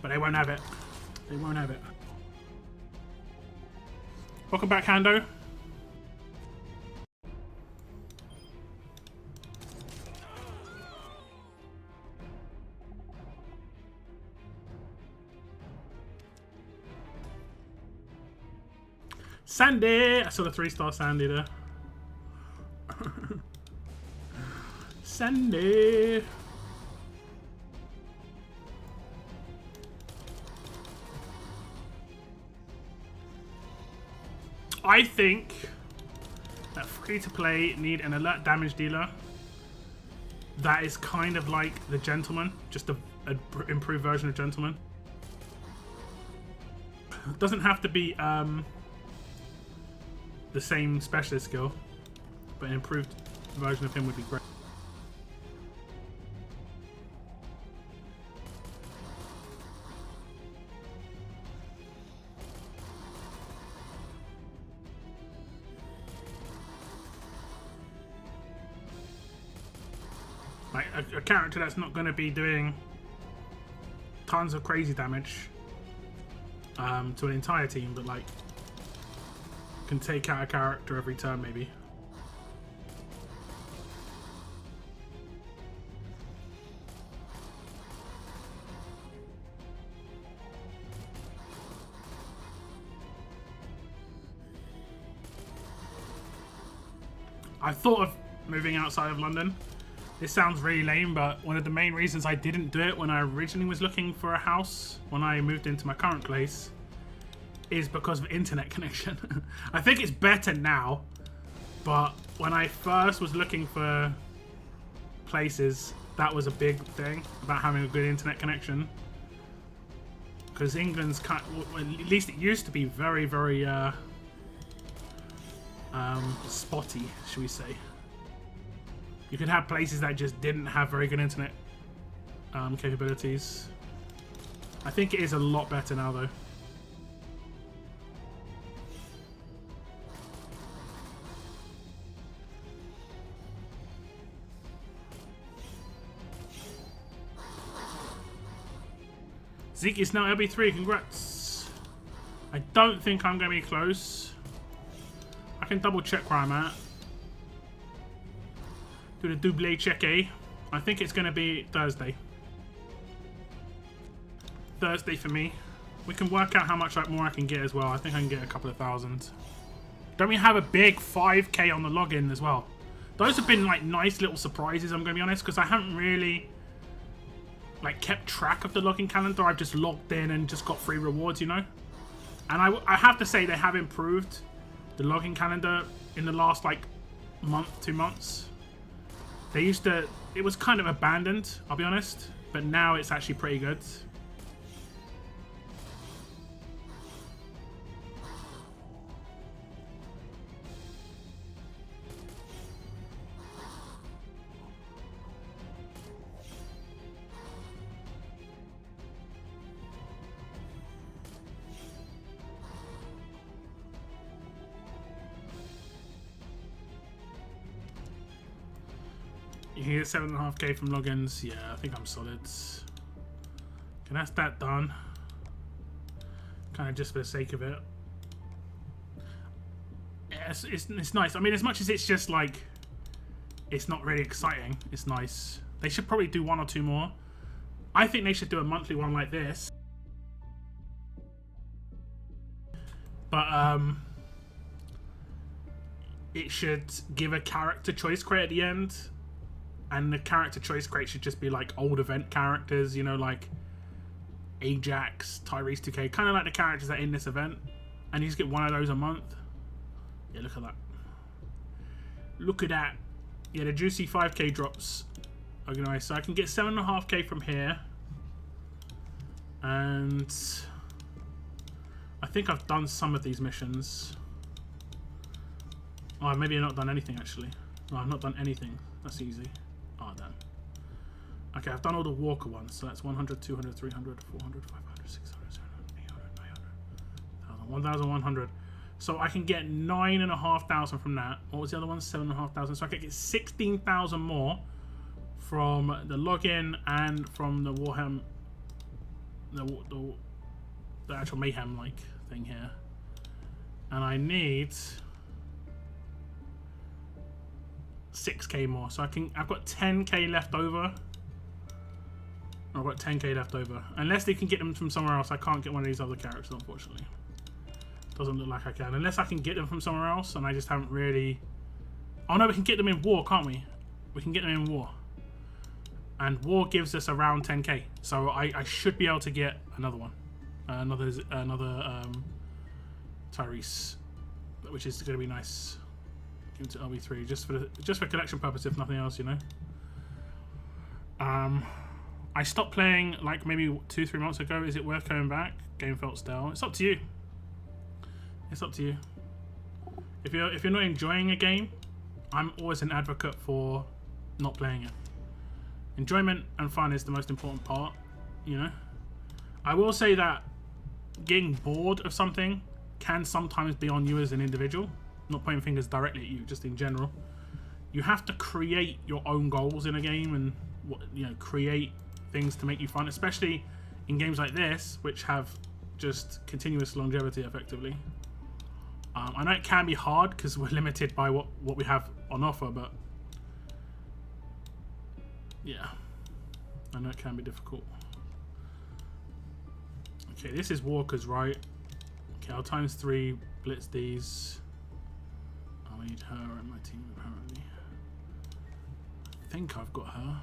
But they won't have it. They won't have it. Welcome back, Hando. Sandy! I saw the 3-star Sandy there. Sandy! I think that free-to-play need an alert damage dealer that is kind of like the Gentleman, just an improved version of Gentleman. It doesn't have to be the same specialist skill, but an improved version of him would be great. Like a character that's not going to be doing tons of crazy damage to an entire team, but like can take out a character every turn maybe. I thought of moving outside of London. This sounds really lame, but one of the main reasons I didn't do it when I originally was looking for a house, when I moved into my current place, is because of internet connection. I think it's better now, but when I first was looking for places, that was a big thing about having a good internet connection. Because England's kind of, at least it used to be very, very spotty, should we say. You could have places that just didn't have very good internet capabilities. I think it is a lot better now, though. Zeke is now LB3, congrats. I don't think I'm going to be close. I can double check where I'm at. Do the double check A. I think it's going to be Thursday. Thursday for me. We can work out how much more I can get as well. I think I can get a couple of thousand. Don't we have a big 5k on the login as well? Those have been like nice little surprises, I'm going to be honest, because I haven't really like kept track of the login calendar. I've just logged in and just got free rewards, you know. And I have to say they have improved the login calendar in the last like month, 2 months. They used to, it was kind of abandoned, I'll be honest, but now it's actually pretty good. You can get 7.5k from logins. Yeah, I think I'm solid. Okay, that's that done. Kind of just for the sake of it. Yeah, it's nice. I mean, as much as it's just like, it's not really exciting, it's nice. They should probably do 1 or 2 more. I think they should do a monthly one like this. But, it should give a character choice crate at the end. And the character choice crate should just be like old event characters, you know, like Ajax, Tyrese 2K, kind of like the characters that are in this event. And you just get 1 of those a month. Yeah, look at that. Look at that. Yeah, the juicy 5k drops are nice. So I can get 7.5k from here. And I think I've done some of these missions. Oh, maybe I've not done anything actually. No, I've not done anything. That's easy. Oh, damn. Okay, I've done all the Walker ones, so that's 100, 200, 300, 400, 500, 600, 700, 800, 900, 1,100. So I can get 9,500 from that. What was the other one? 7,500. So I can get 16,000 more from the login and from the Warhammer, the actual Mayhem-like thing here. And I need 6k more, so I've got 10k left over. I've got 10k left over. Unless they can get them from somewhere else, I can't get one of these other characters, unfortunately. Doesn't look like I can. Unless I can get them from somewhere else, and I just haven't really... Oh no, we can get them in War, can't we? We can get them in War. And War gives us around 10k. So I should be able to get another one. Another Tyrese. Which is going to be nice. Into LB3 just for collection purposes, if nothing else, you know. I stopped playing like maybe 2-3 months ago. Is it worth coming back? Game felt stale. It's up to you. It's up to you. If you're not enjoying a game, I'm always an advocate for not playing it. Enjoyment and fun is the most important part, you know. I will say that getting bored of something can sometimes be on you as an individual. Not pointing fingers directly at you, just in general. You have to create your own goals in a game and, you know, create things to make you fun, especially in games like this, which have just continuous longevity, effectively. I know it can be hard because we're limited by what we have on offer, but yeah, I know it can be difficult. Okay, this is Walker's, right? Okay, I'll times 3 blitz these. I need her in my team, apparently. I think I've got her.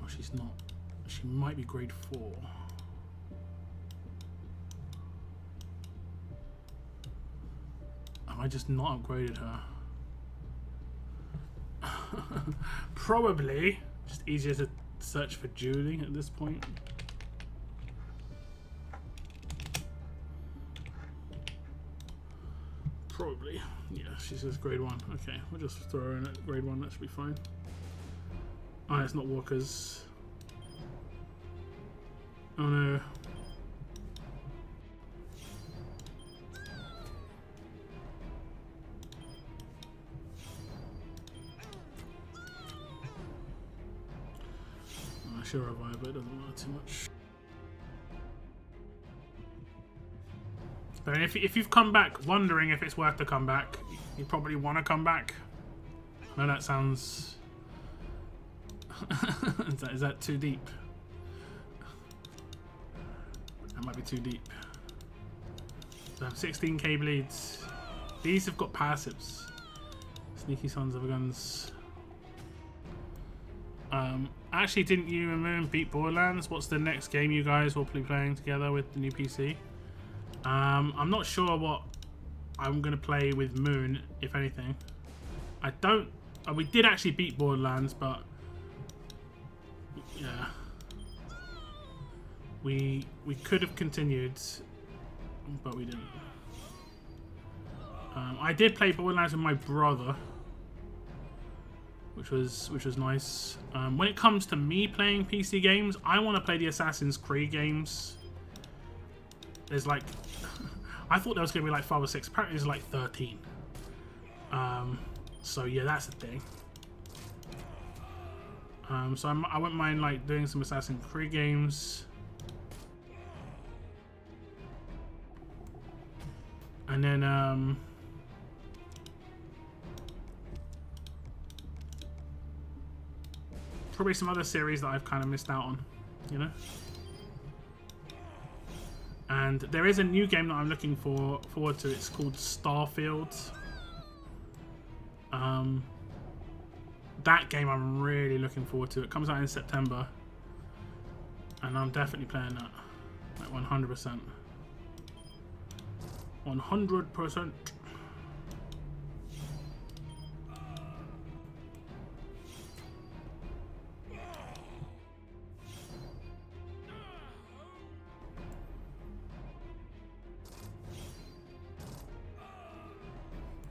Oh, she's not. She might be grade 4. Have I just not upgraded her? Probably. Just easier to search for Julie at this point. Probably. Yeah, she says grade 1. Okay, we'll just throw her in at grade 1. That should be fine. Oh, it's not Walker's. Oh no. I sure revive, but it doesn't matter too much. But if you've come back wondering if it's worth to come back, you probably want to come back. I know that sounds... is that too deep? That might be too deep. So 16k bleeds. These have got passives. Sneaky sons of a guns. Actually, didn't you and Moon beat Borderlands? What's the next game you guys will be playing together with the new PC? I'm not sure what I'm gonna play with Moon, if anything. I don't. We did actually beat Borderlands, but yeah, we could have continued, but we didn't. I did play Borderlands with my brother, which was nice. When it comes to me playing PC games, I want to play the Assassin's Creed games. There's like, I thought there was gonna be like 5 or 6. Apparently, there's like 13. So yeah, that's the thing. So I wouldn't mind like doing some Assassin's Creed games. And then probably some other series that I've kind of missed out on, you know. And there is a new game that I'm looking forward to. It's called Starfield. That game I'm really looking forward to. It comes out in September, and I'm definitely playing that, like 100%. 100%.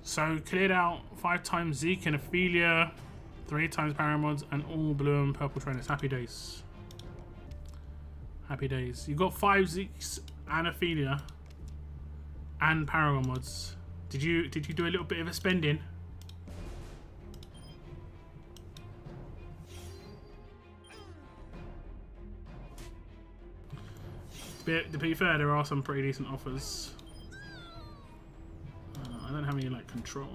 So cleared out 5 times Zeke and Ophelia, 3 times Paramods, and all blue and purple trainers. Happy days. Happy days. You got 5 Zekes and Ophelia and Paramods. Did you do a little bit of a spending? To be fair, there are some pretty decent offers. I don't have any like control.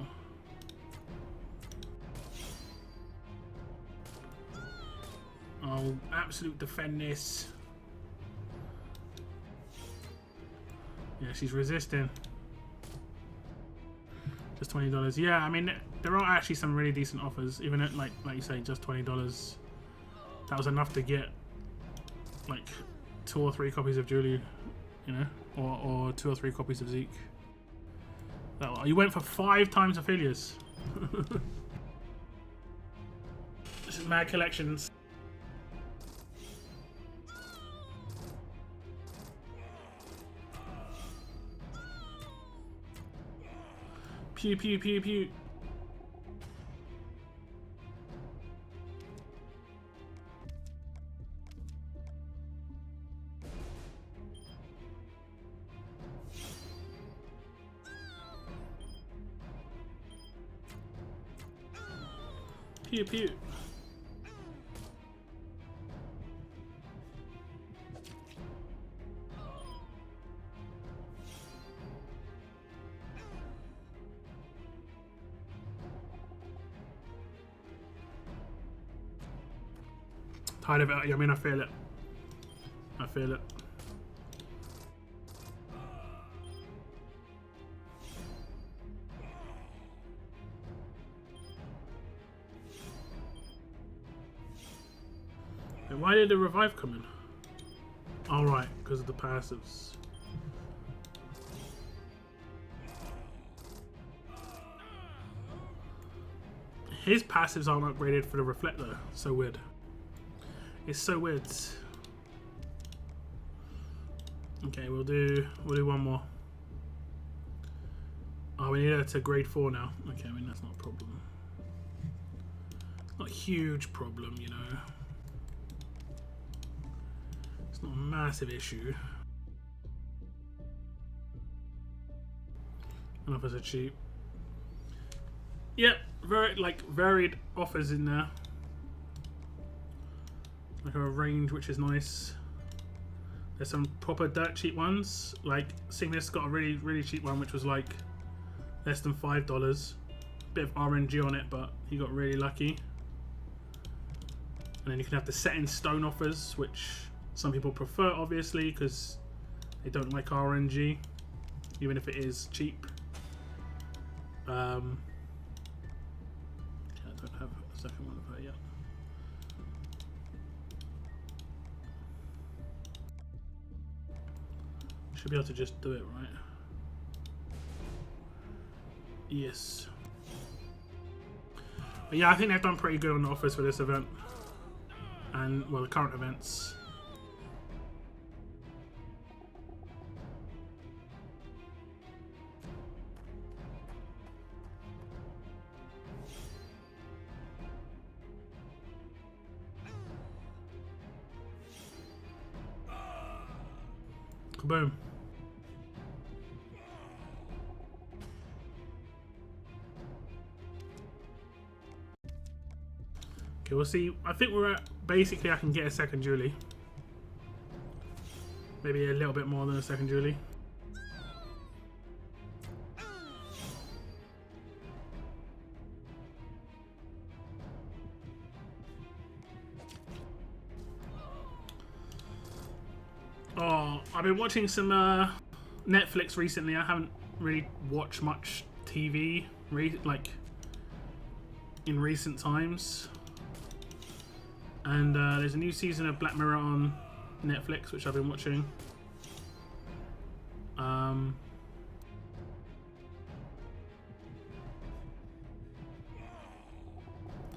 I'll absolute defend this. Yeah, she's resisting. Just $20. Yeah, I mean there are actually some really decent offers, even at like you say, just $20. That was enough to get like 2 or 3 copies of Julie, you know, or 2 or 3 copies of Zeke. You went for 5 times Ophelia's. This is mad collections. Pew pew pew pew. Pew pew. Tired of it. I mean, I feel it. I feel it. Why did the revive come in? All right, because of the passives. His passives aren't upgraded for the reflector. So weird. It's so weird. Okay, we'll do one more. Oh, we need her to grade 4 now. Okay, I mean that's not a problem. Not a huge problem, you know. It's not a massive issue. And offers are cheap. Yep, varied offers in there. Like a range, which is nice. There's some proper dirt cheap ones. Like Cygnus got a really cheap one, which was like less than $5. Bit of RNG on it, but he got really lucky. And then you can have the set in stone offers, which some people prefer, obviously, because they don't like RNG, even if it is cheap. I don't have a second one of her yet. Should be able to just do it, right? Yes. But yeah, I think they've done pretty good on the offers for this event. And, well, the current events. Kaboom. Okay, we'll see. I think we're at, basically I can get a second Julie. Maybe a little bit more than a second Julie. Oh, I've been watching some Netflix recently. I haven't really watched much TV like in recent times. And there's a new season of Black Mirror on Netflix, which I've been watching. And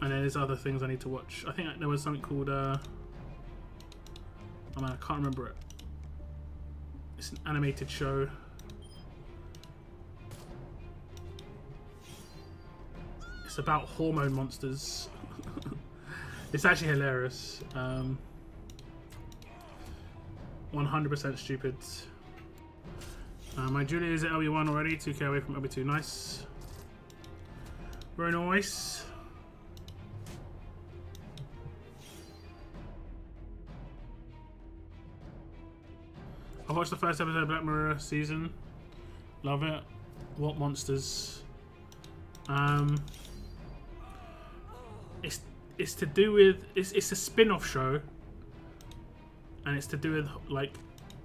then there's other things I need to watch. I think there was something called oh man, I can't remember it. It's an animated show. It's about hormone monsters. It's actually hilarious. 100% stupid. My Julia is at LB1 already, 2k away from LB2. Nice. Very nice. I watched the first episode of Black Mirror season. Love it. What monsters? It's to do with it's a spin-off show, and it's to do with like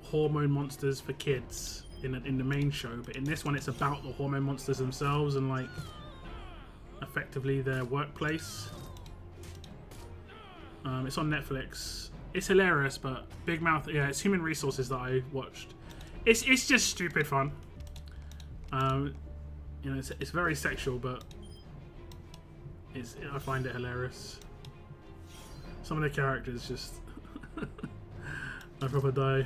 hormone monsters for kids in the main show. But in this one, it's about the hormone monsters themselves and like effectively their workplace. It's on Netflix. It's hilarious, but Big Mouth. Yeah, it's Human Resources that I watched. It's just stupid fun. You know, it's very sexual, but I find it hilarious. Some of the characters just I proper die.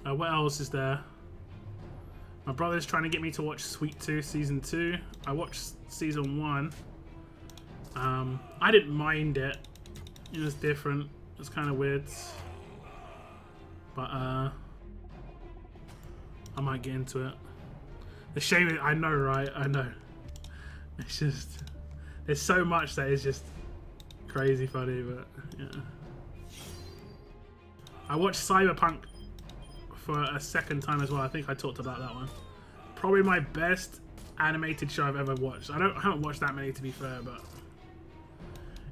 What else is there? My brother's trying to get me to watch Sweet Tooth Season 2. I watched Season 1. I didn't mind it. It was different. It's kind of weird. But I might get into it. The shame is, I know, right? I know. It's just, there's so much that is just crazy funny, but yeah. I watched Cyberpunk for a second time as well. I think I talked about that one. Probably my best animated show I've ever watched. I haven't watched that many, to be fair, but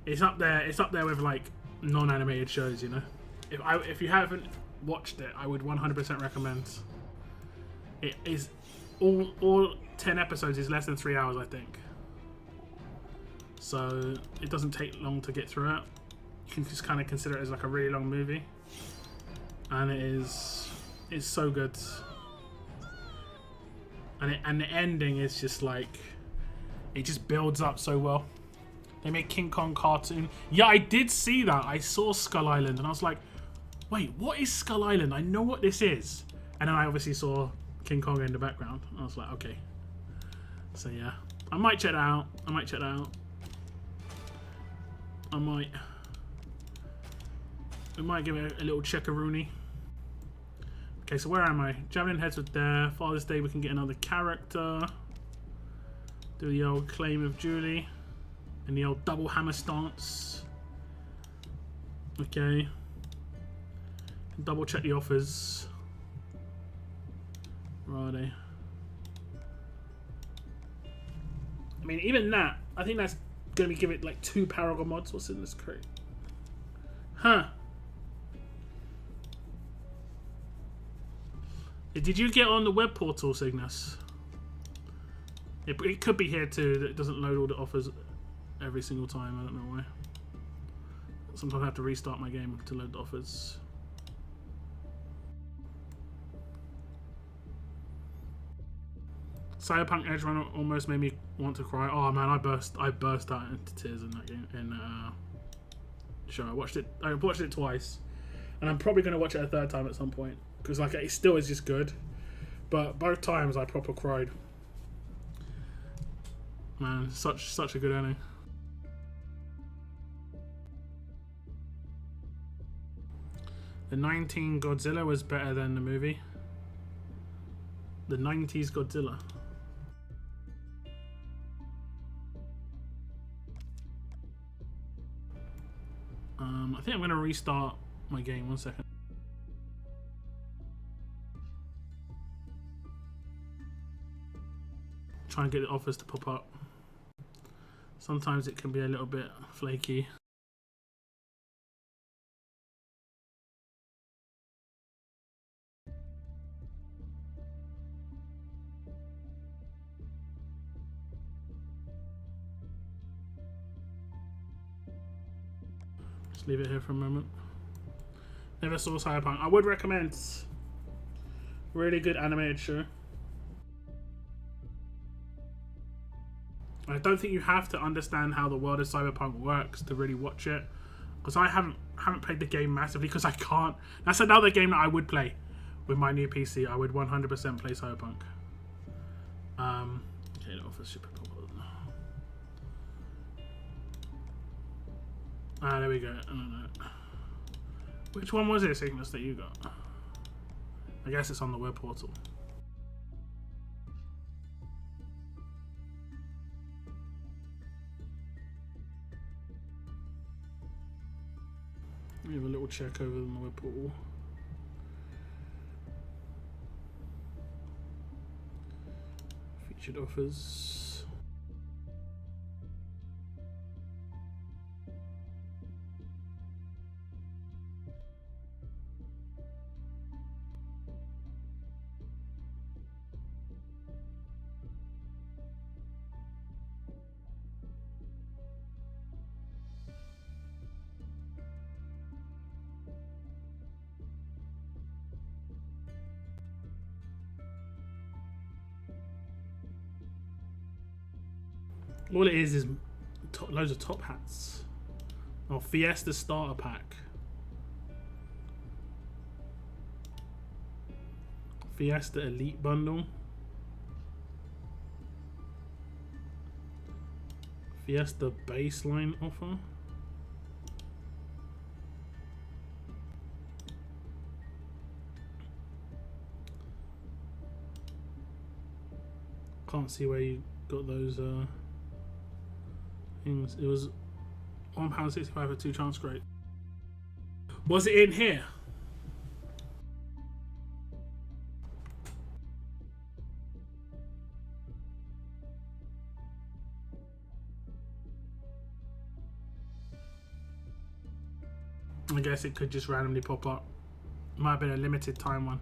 it's up there. It's up there with like non-animated shows, you know. If you haven't watched it, I would 100% recommend. It is all 10 episodes is less than 3 hours, I think. So it doesn't take long to get through it. You can just kind of consider it as like a really long movie, and it's so good. And the ending is just like, it just builds up so well. They make King Kong cartoon. Yeah, I did see that. I saw Skull Island and I was like, wait, what is Skull Island? I know what this is. And then I obviously saw King Kong in the background. I was like, okay. So yeah, I might check that out. I might. We might give it a little checkaroony. Okay, so where am I? Javelin heads with there. Father's Day, we can get another character. Do the old claim of Julie. And the old double hammer stance. Okay. Double check the offers. Where are they? I mean, even that, I think that's going to be give it like 2 Paragon mods. What's in this crate? Huh. Did you get on the web portal, Cygnus? It could be here too, that it doesn't load all the offers every single time. I don't know why. Sometimes I have to restart my game to load the offers. Cyberpunk Edge Runner almost made me want to cry. Oh man, I burst out into tears in that game. Sure, I watched it twice, and I'm probably gonna watch it a third time at some point because like it still is just good, but both times I proper cried. Man, such a good ending. The 19 Godzilla was better than the movie. The 90s Godzilla. I think I'm going to restart my game. 1 second. Try and get the offers to pop up. Sometimes it can be a little bit flaky. Just leave it here for a moment. Never saw Cyberpunk. I would recommend. Really good animated show. I don't think you have to understand how the world of Cyberpunk works to really watch it, because I haven't played the game massively because I can't. That's another game that I would play with my new PC. I would 100% play Cyberpunk. Okay, the office should be popular. Ah, there we go. I don't know. Which one was it, Cygnus, that you got? I guess it's on the web portal. Let me have a little check over on the web portal. Featured offers. All it is loads of top hats. Oh, Fiesta starter pack. Fiesta Elite bundle. Fiesta baseline offer. Can't see where you got those things. It was £1.65 for 2 chance crate. Was it in here? I guess it could just randomly pop up. Might have been a limited time one.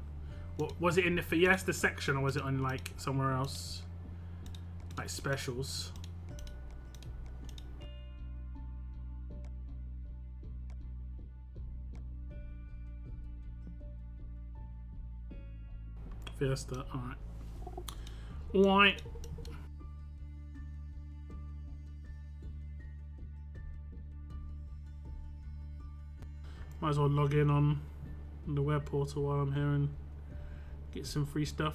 What was it in the Fiesta section, or was it on like somewhere else? Like specials. Fiesta, alright. Alright. Might as well log in on the web portal while I'm here and get some free stuff.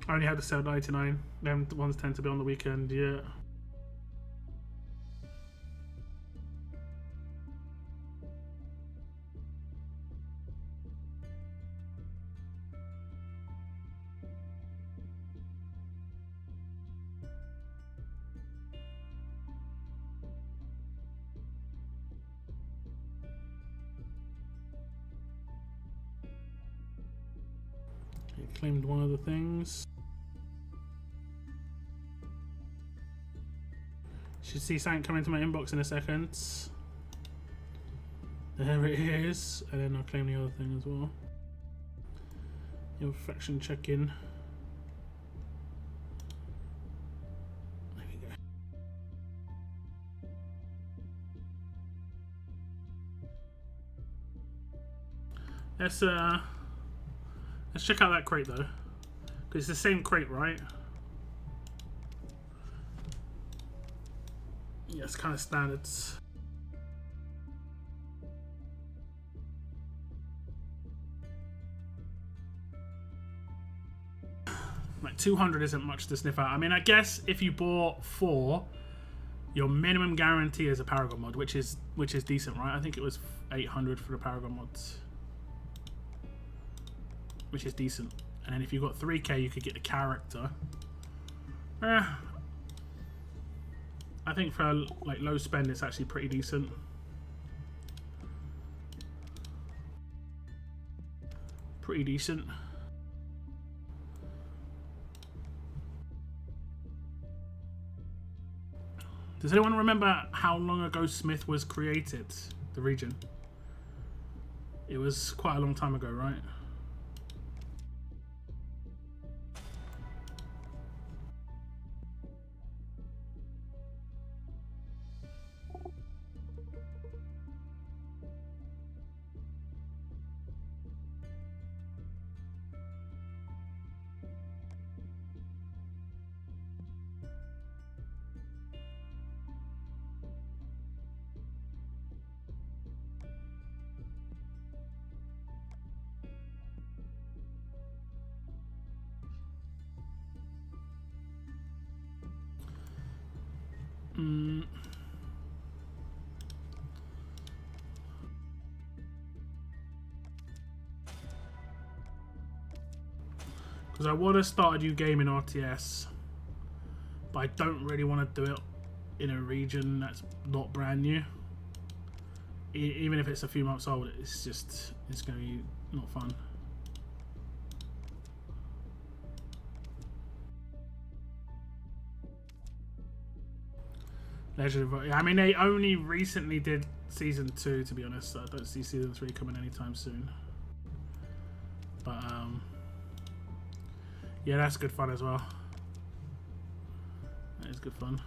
I only had to sell 99. Them ones tend to be on the weekend, yeah. Claimed one of the things. Should see something come into my inbox in a second. There it is. And then I'll claim the other thing as well. Your faction check-in. There we go. Let's check out that crate though. Because it's the same crate, right? Yeah, it's kind of standards. Like 200 isn't much to sniff out. I mean, I guess if you bought 4, your minimum guarantee is a Paragon mod, which is decent, right? I think it was 800 for the Paragon mods, which is decent. And then if you got 3k, you could get the character. I think for like low spend, it's actually pretty decent. Pretty decent. Does anyone remember how long ago Smith was created? The region. It was quite a long time ago, right? Because I want to start a new game in RTS, but I don't really want to do it in a region that's not brand new. Even if it's a few months old, it's going to be not fun. Legend of... I mean, they only recently did Season 2, to be honest. So I don't see Season 3 coming anytime soon. But, yeah, that's good fun as well. That is good fun.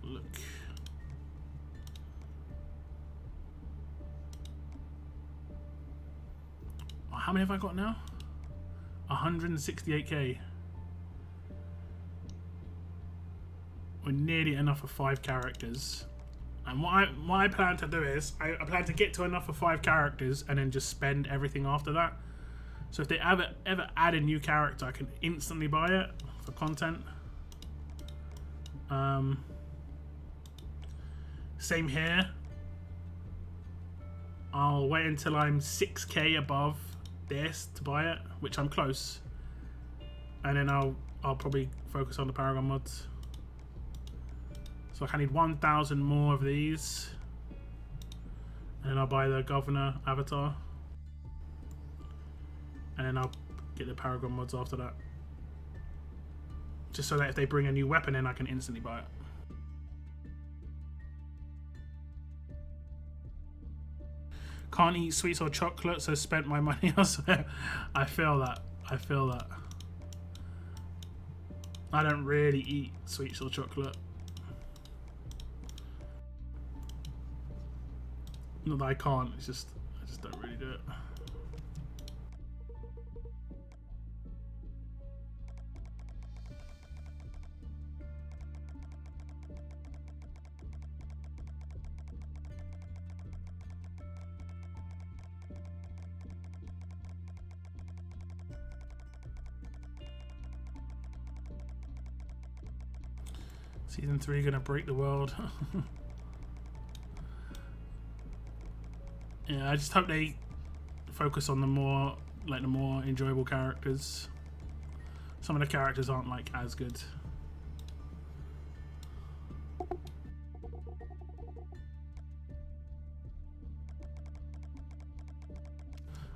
Look. How many have I got now? 168k. We're nearly enough for 5 characters. And what I plan to do is, I plan to get to enough for 5 characters and then just spend everything after that. So if they ever add a new character, I can instantly buy it for content. Same here. I'll wait until I'm 6k above this to buy it, which I'm close, and then I'll probably focus on the Paragon mods. So I need 1,000 more of these, and then I'll buy the Governor avatar, and then I'll get the Paragon mods after that, just so that if they bring a new weapon in, I can instantly buy it. Can't eat sweets or chocolate, so spent my money elsewhere. I feel that. I feel that. I don't really eat sweets or chocolate. Not that I can't, it's just I just don't really do it. Season 3 gonna break the world. Yeah, I just hope they focus on the more enjoyable characters. some of the characters aren't like as good.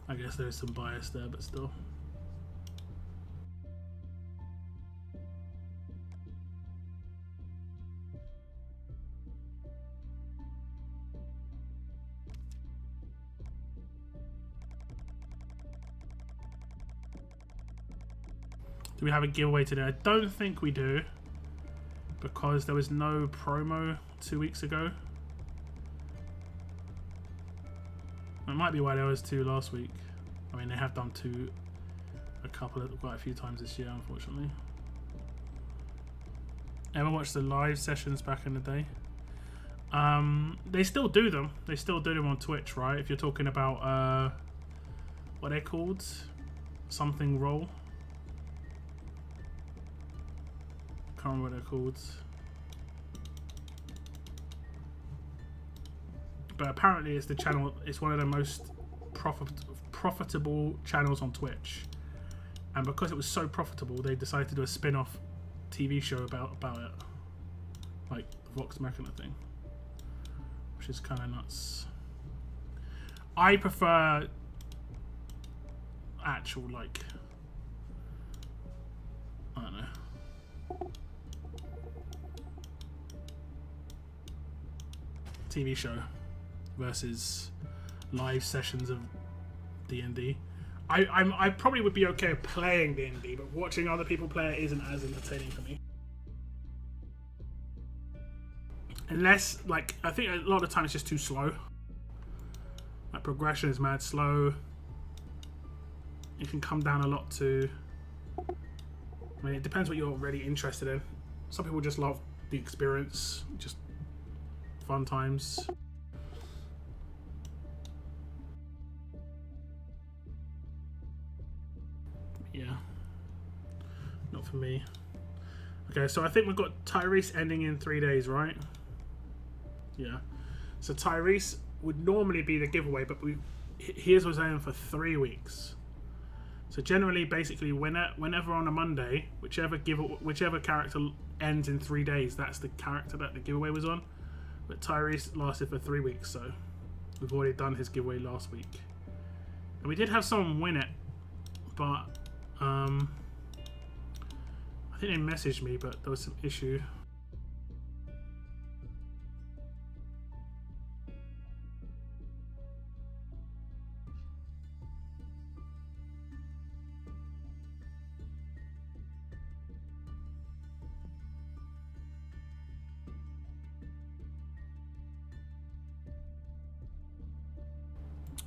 I guess there is some bias there, but still. Do we have a giveaway today? I don't think we do, because there was no promo 2 weeks ago. It might be why there was 2 last week. I mean, they have done 2 quite a few times this year, unfortunately. Ever watched the live sessions back in the day? They still do them. They still do them on Twitch, right? If you're talking about what they're called, something roll. Can't remember what they're called. But apparently it's the channel, it's one of the most profitable channels on Twitch. And because it was so profitable, they decided to do a spin-off TV show about it. Like the Vox Machina thing. Which is kind of nuts. I prefer actual, like, I don't know. TV show versus live sessions of D&D. I probably would be okay playing D&D, but watching other people play it isn't as entertaining for me. Unless, like, I think a lot of the time it's just too slow. Like, progression is mad slow. It can come down a lot to... I mean, it depends what you're really interested in. Some people just love the experience, just fun times. Yeah, not for me. Okay, so I think we've got Tyrese ending in 3 days, right? Yeah. So Tyrese would normally be the giveaway, but here's what's saying for 3 weeks. So generally, basically, whenever on a Monday, whichever character ends in 3 days, that's the character that the giveaway was on. But Tyrese lasted for 3 weeks, so we've already done his giveaway last week. And we did have someone win it, but I think they messaged me, but there was some issue.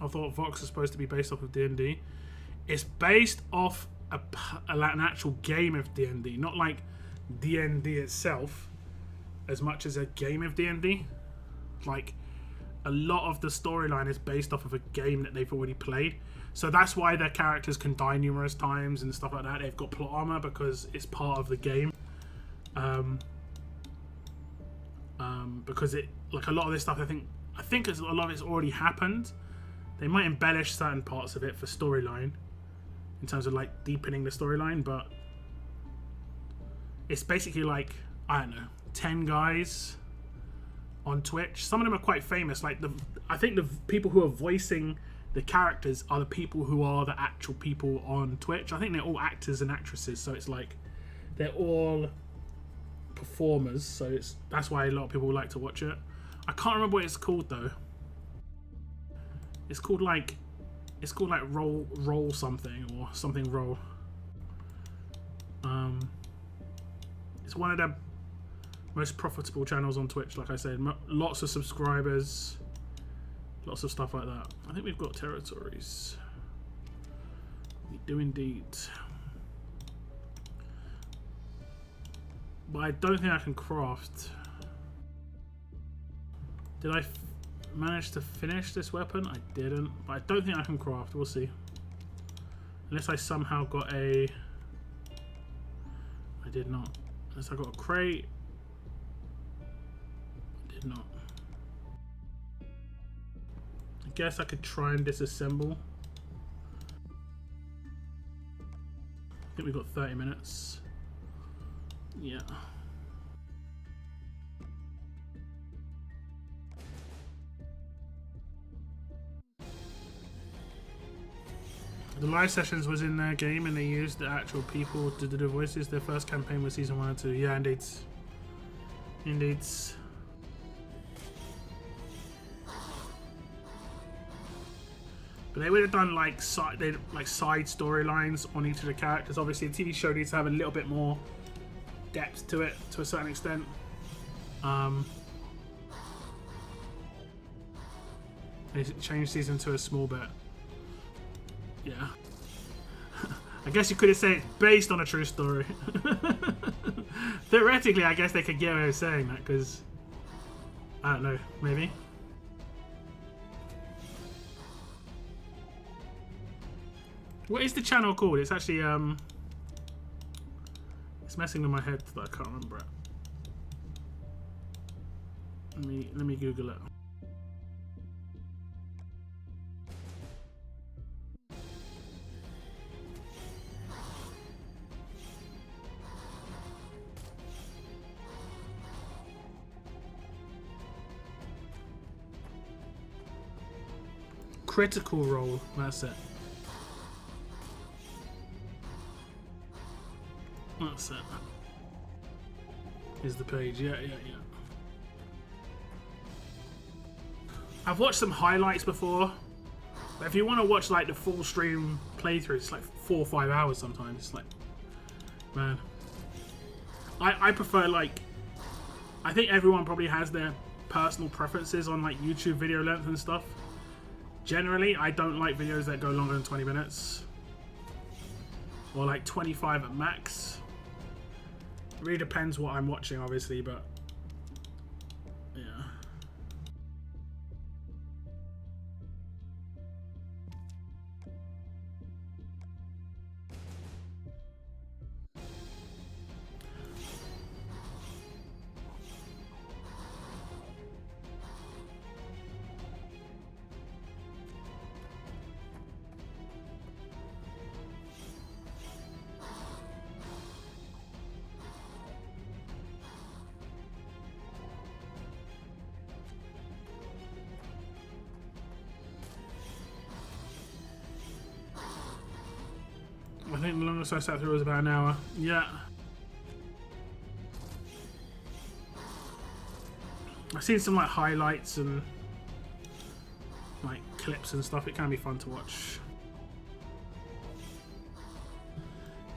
I thought Vox was supposed to be based off of D&D. It's based off an actual game of D&D, not like D&D itself, as much as a game of D&D. Like, a lot of the storyline is based off of a game that they've already played. So that's why their characters can die numerous times and stuff like that. They've got plot armor because it's part of the game. Because it, like, a lot of this stuff, I think a lot of it's already happened. They might embellish certain parts of it for storyline, in terms of like deepening the storyline, but it's basically like, I don't know, 10 guys on Twitch. Some of them are quite famous. Like I think the people who are voicing the characters are the people who are the actual people on Twitch. I think they're all actors and actresses, so it's like they're all performers. So that's why a lot of people like to watch it. I can't remember what it's called though. It's called like roll something or something roll. It's one of the most profitable channels on Twitch. Like I said, lots of subscribers, lots of stuff like that. I think we've got territories. We do indeed, but I don't think I can craft. Did I managed to finish this weapon? I didn't, but I don't think I can craft. We'll see. Unless I somehow got a... I did not. Unless I got a crate. I did not. I guess I could try and disassemble. I think we've got 30 minutes. Yeah. The live sessions was in their game and they used the actual people to do the voices. Their first campaign was season 1 and 2. Yeah, indeed. Indeed. But they would have done like side storylines on each of the characters. Obviously, a TV show needs to have a little bit more depth to it, to a certain extent. They changed season 2 a small bit. Yeah. I guess you could have said it's based on a true story. Theoretically, I guess they could get away with saying that because I don't know, maybe. What is the channel called? It's actually it's messing with my head that I can't remember it. Let me Google it. Critical Role, that's it. That's it. Here's the page. Yeah. I've watched some highlights before. But if you want to watch like the full stream playthrough, it's like 4 or 5 hours sometimes. It's like, man. I prefer like, I think everyone probably has their personal preferences on like YouTube video length and stuff. Generally, I don't like videos that go longer than 20 minutes. Or like 25 at max. It really depends what I'm watching, obviously, but yeah. I think the longest I sat through was about an hour. Yeah. I've seen some like highlights and like clips and stuff. It can be fun to watch.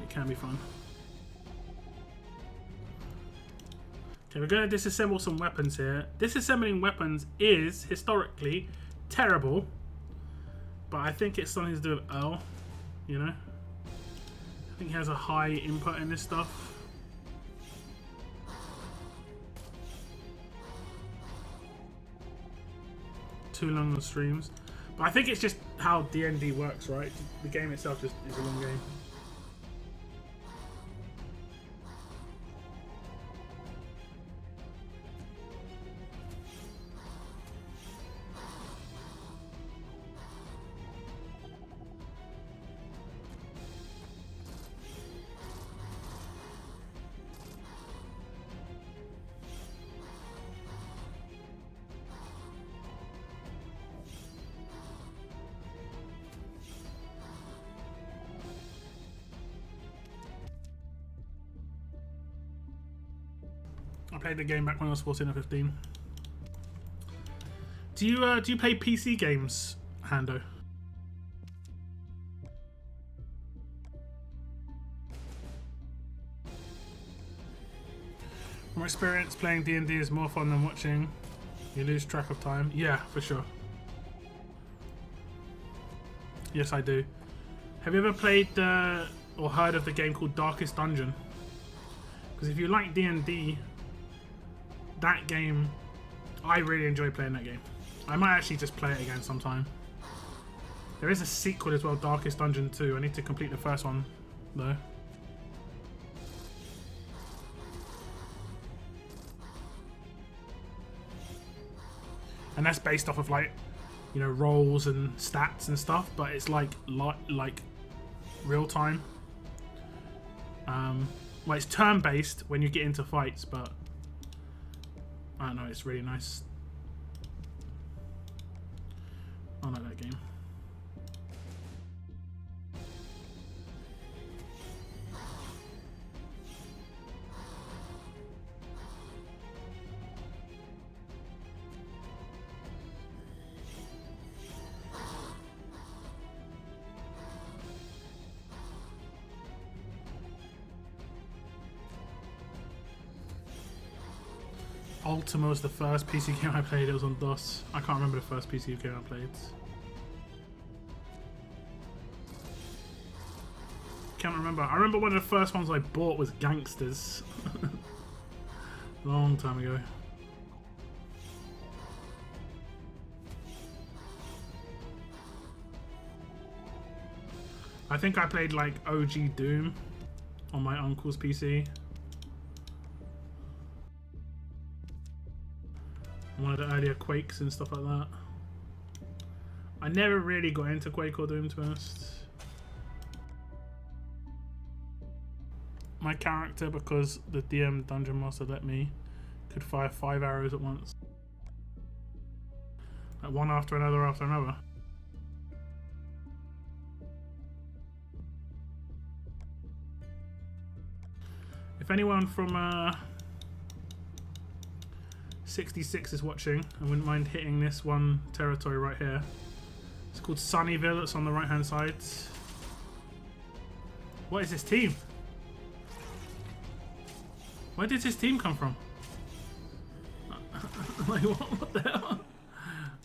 It can be fun. Okay, we're going to disassemble some weapons here. Disassembling weapons is historically terrible, but I think it's something to do with Earl, you know? I think he has a high input in this stuff. Too long on streams. But I think it's just how D&D works, right? The game itself just is a long game. I played the game back when I was 14 or 15. Do you play PC games, Hando? From experience, playing D&D is more fun than watching. You lose track of time. Yeah, for sure. Yes, I do. Have you ever played or heard of the game called Darkest Dungeon? Because if you like D&D, that game, I really enjoy playing that game. I might actually just play it again sometime. There is a sequel as well, Darkest Dungeon 2. I need to complete the first one, though. And that's based off of like, you know, rolls and stats and stuff, but it's like real time. Well, it's turn-based when you get into fights, but I don't know, it's really nice. I like that game. Ultima was the first PC game I played. It was on DOS. I can't remember the first PC game I played. Can't remember. I remember one of the first ones I bought was Gangsters. Long time ago. I think I played like OG Doom on my uncle's PC. One of the earlier Quakes and stuff like that. I never really got into Quake or Doom, to be honest. My character, because the DM Dungeon Master let me, could fire 5 arrows at once. Like one after another after another. If anyone from 66 is watching, I wouldn't mind hitting this one territory right here. It's called Sunnyville. It's on the right hand side. What is this team? Where did this team come from? Like, what the hell?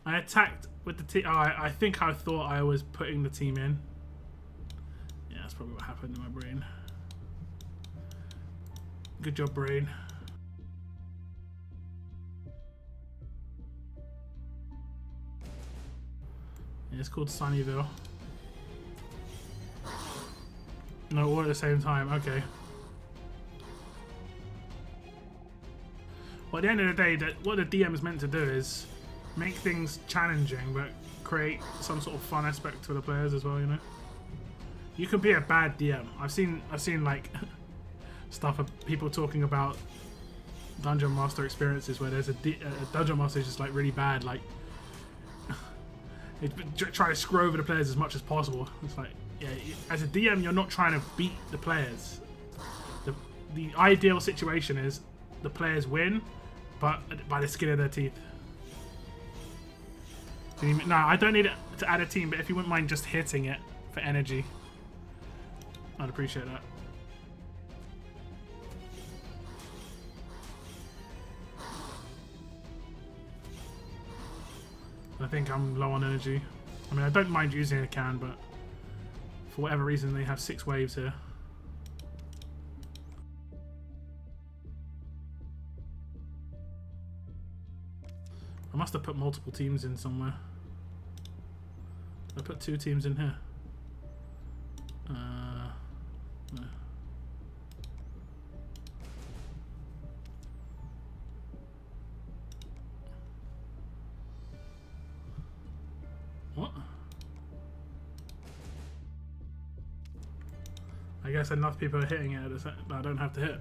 I attacked with the team. Oh, I think I thought I was putting the team in. Yeah, that's probably what happened in my brain. Good job, brain. It's called Sunnyville. No, all at the same time. Okay. Well, at the end of the day, what the DM is meant to do is make things challenging, but create some sort of fun aspect for the players as well. You know, you can be a bad DM. I've seen like stuff of people talking about Dungeon Master experiences where there's a Dungeon Master is just like really bad, like. Try to screw over the players as much as possible. It's like, yeah, as a DM, you're not trying to beat the players. The ideal situation is the players win, but by the skin of their teeth. No, I don't need to add a team, but if you wouldn't mind just hitting it for energy, I'd appreciate that. I think I'm low on energy. I mean, I don't mind using a can, but for whatever reason, they have 6 waves here. I must have put multiple teams in somewhere. I put 2 teams in here. No. What? I guess enough people are hitting it that I don't have to hit.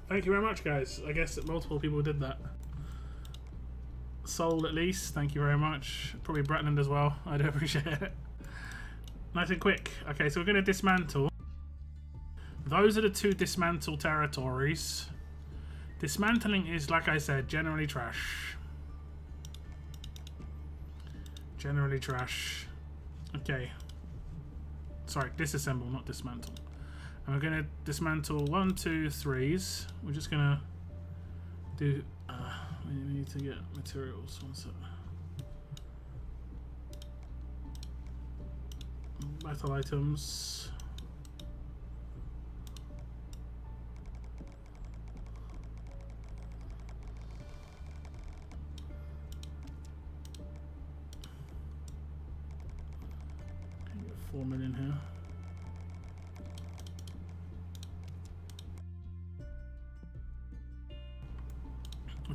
Thank you very much, guys. I guess multiple people did that. Soul, at least. Thank you very much. Probably Bretland as well. I do appreciate it. Nice and quick. Okay, so we're going to dismantle. Those are the 2 dismantle territories. Dismantling is, like I said, generally trash. Generally trash. Okay. Sorry, disassemble, not dismantle. And we're going to dismantle 1, 2, 3s. We're just going to do... we need to get materials. One sec. Battle items. Get 4 million here.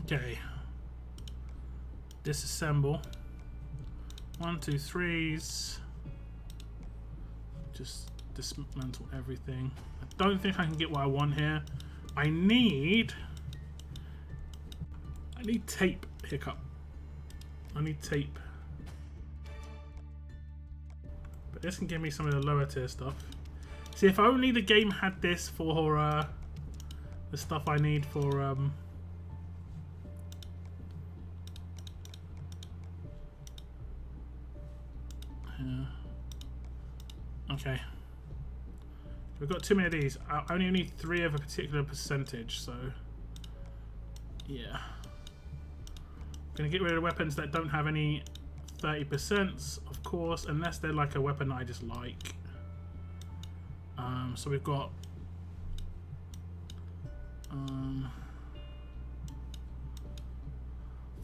Okay. Disassemble. 1, 2, 3s. Just dismantle everything. I don't think I can get what I want here. I need tape, Hiccup. I need tape. But this can give me some of the lower tier stuff. See, if only the game had this for the stuff I need for yeah. Okay. We've got too many of these. I only need 3 of a particular percentage, so yeah. I'm gonna get rid of weapons that don't have any 30%, of course, unless they're like a weapon that I just like. So we've got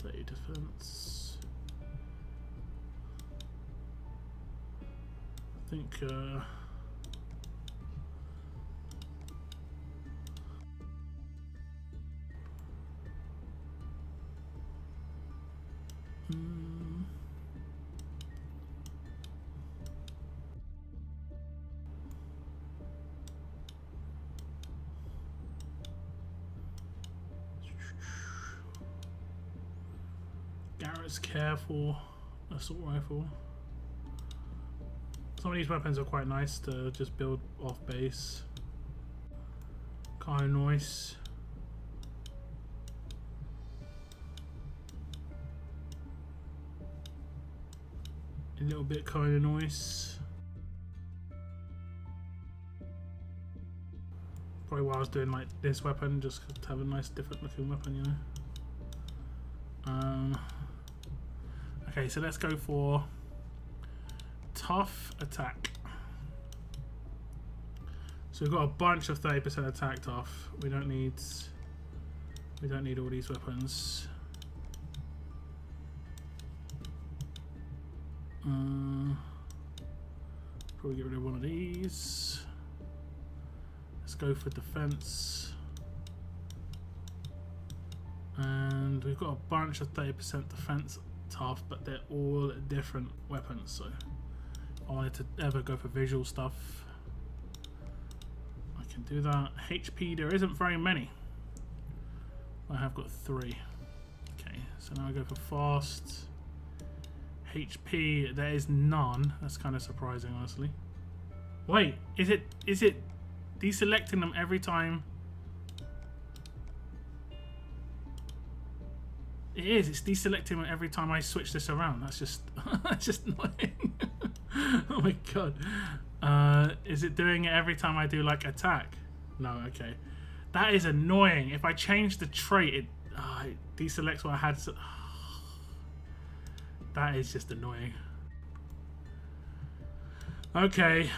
30 defense. I think Garrett's careful assault rifle. Some of these weapons are quite nice to just build off base. Kind of nice. A little bit kind of nice. Probably why I was doing like this weapon, just to have a nice different looking weapon, you know. Okay, so let's go for tough attack. So we've got a bunch of 30% attack tough. We don't need all these weapons. Probably get rid of one of these. Let's go for defense. And we've got a bunch of 30% defense tough, but they're all different weapons. So if I wanted to ever go for visual stuff, I can do that. HP, there isn't very many. I have got 3. Okay, so now I go for fast. HP, there is none. That's kind of surprising, honestly. Wait, is it deselecting them every time? It is. It's deselecting them every time I switch this around. That's just that's just annoying. Oh my god. Is it doing it every time I do like attack? No. Okay. That is annoying. If I change the trait, it deselects what I had. That is just annoying. Okay.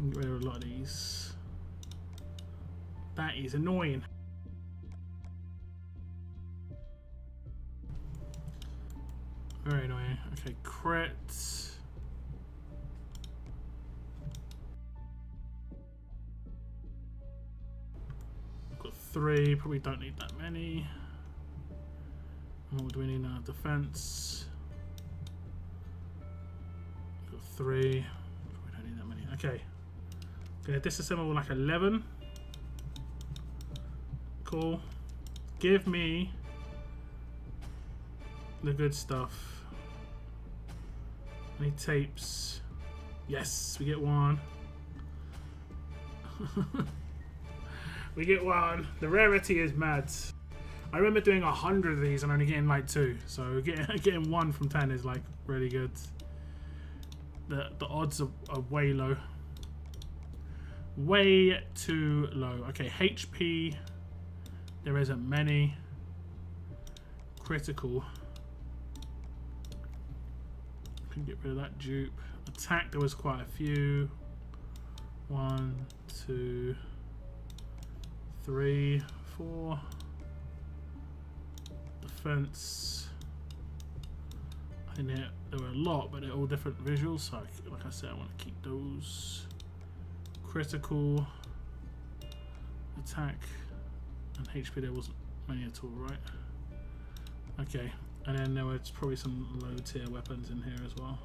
Get rid of a lot of these. That is annoying. Very annoying. Okay, crit. I've got 3. Probably don't need that many. What do we need now? Defense. I've got 3. Probably don't need that many. Okay. Gonna disassemble like 11. Cool. Give me the good stuff. I need tapes. Yes, we get 1. We get 1. The rarity is mad. I remember doing 100 of these and only getting like 2. So getting 1 from 10 is like really good. The odds are way low. Way too low. Okay, HP. There isn't many. Critical. Can get rid of that dupe. Attack, there was quite a few. 1, 2, 3, 4. Defense. I think there were a lot, but they're all different visuals. So, like I said, I want to keep those. Critical. Attack. And HP, there wasn't many at all, right? Okay. And then there was probably some low tier weapons in here as well.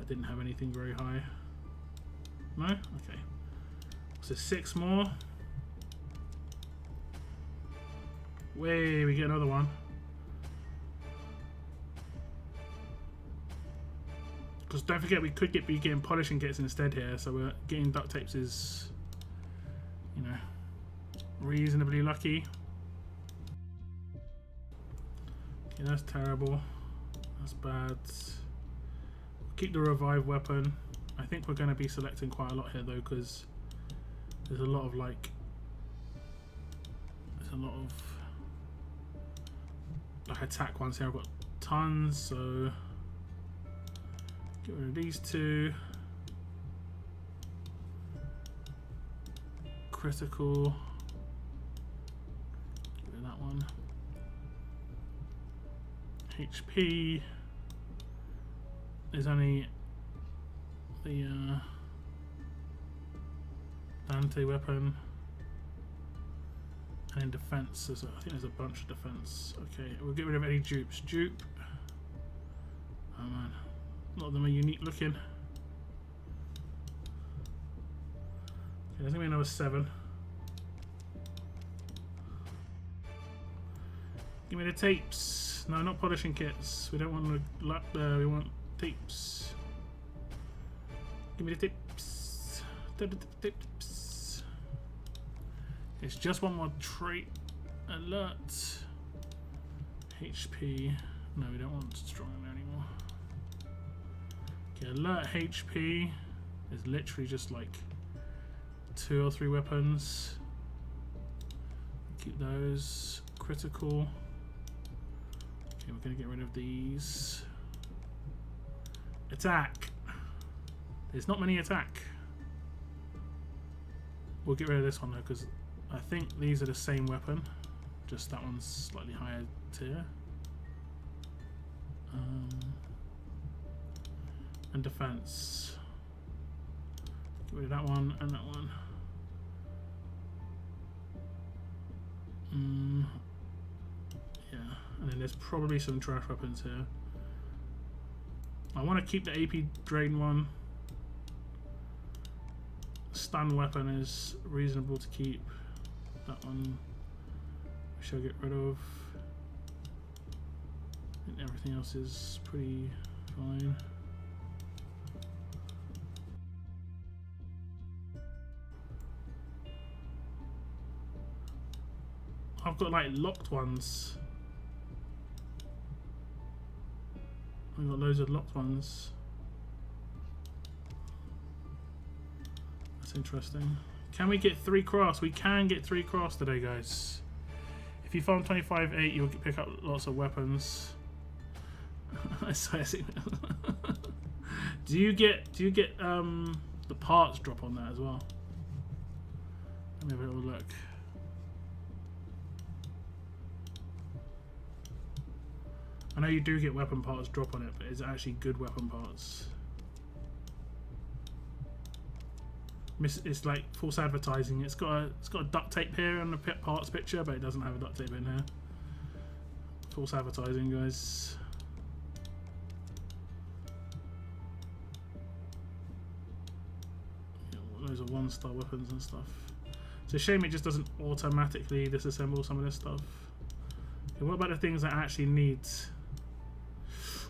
That didn't have anything very high. No? Okay. So 6 more. Way, we get another one. Because don't forget, we could be getting polishing kits instead here, so we're getting duct tapes is, you know, reasonably lucky. Okay, that's terrible. That's bad. Keep the revive weapon. I think we're going to be selecting quite a lot here though, because there's a lot of attack ones here. I've got tons, so get rid of these 2. Critical. Get rid of that one. HP. There's only the Dante weapon. And in defense, I think there's a bunch of defense. Okay, we'll get rid of any dupes. Dupe. Oh man, a lot of them are unique looking. Okay, there's gonna be another 7. Give me the tapes. No, not polishing kits. We don't want the luck there. We want tapes. Give me the tapes. Tapes. It's just one more trait. Alert. HP. No, we don't want strong anymore. Okay, alert HP is literally just like 2 or 3 weapons. Keep those. Critical. Okay, we're gonna get rid of these. Attack. There's not many attack. We'll get rid of this one though, because I think these are the same weapon, just that one's slightly higher tier. And defense. Get rid of that one and that one. Yeah, and then there's probably some trash weapons here. I want to keep the AP drain one. Stun weapon is reasonable to keep. That one we shall get rid of. And everything else is pretty fine. I've got like locked ones. I've got loads of locked ones. That's interesting. Can we get 3 cross? We can get 3 cross today, guys. If you farm 25-8, you'll pick up lots of weapons. Do you get the parts drop on that as well? Let me have a little look. I know you do get weapon parts drop on it, but is it actually good weapon parts? It's like false advertising. It's got a duct tape here on the parts picture, but it doesn't have a duct tape in here. False advertising, guys. Yeah, loads of 1-star weapons and stuff. It's a shame it just doesn't automatically disassemble some of this stuff. Okay, what about the things that actually needs?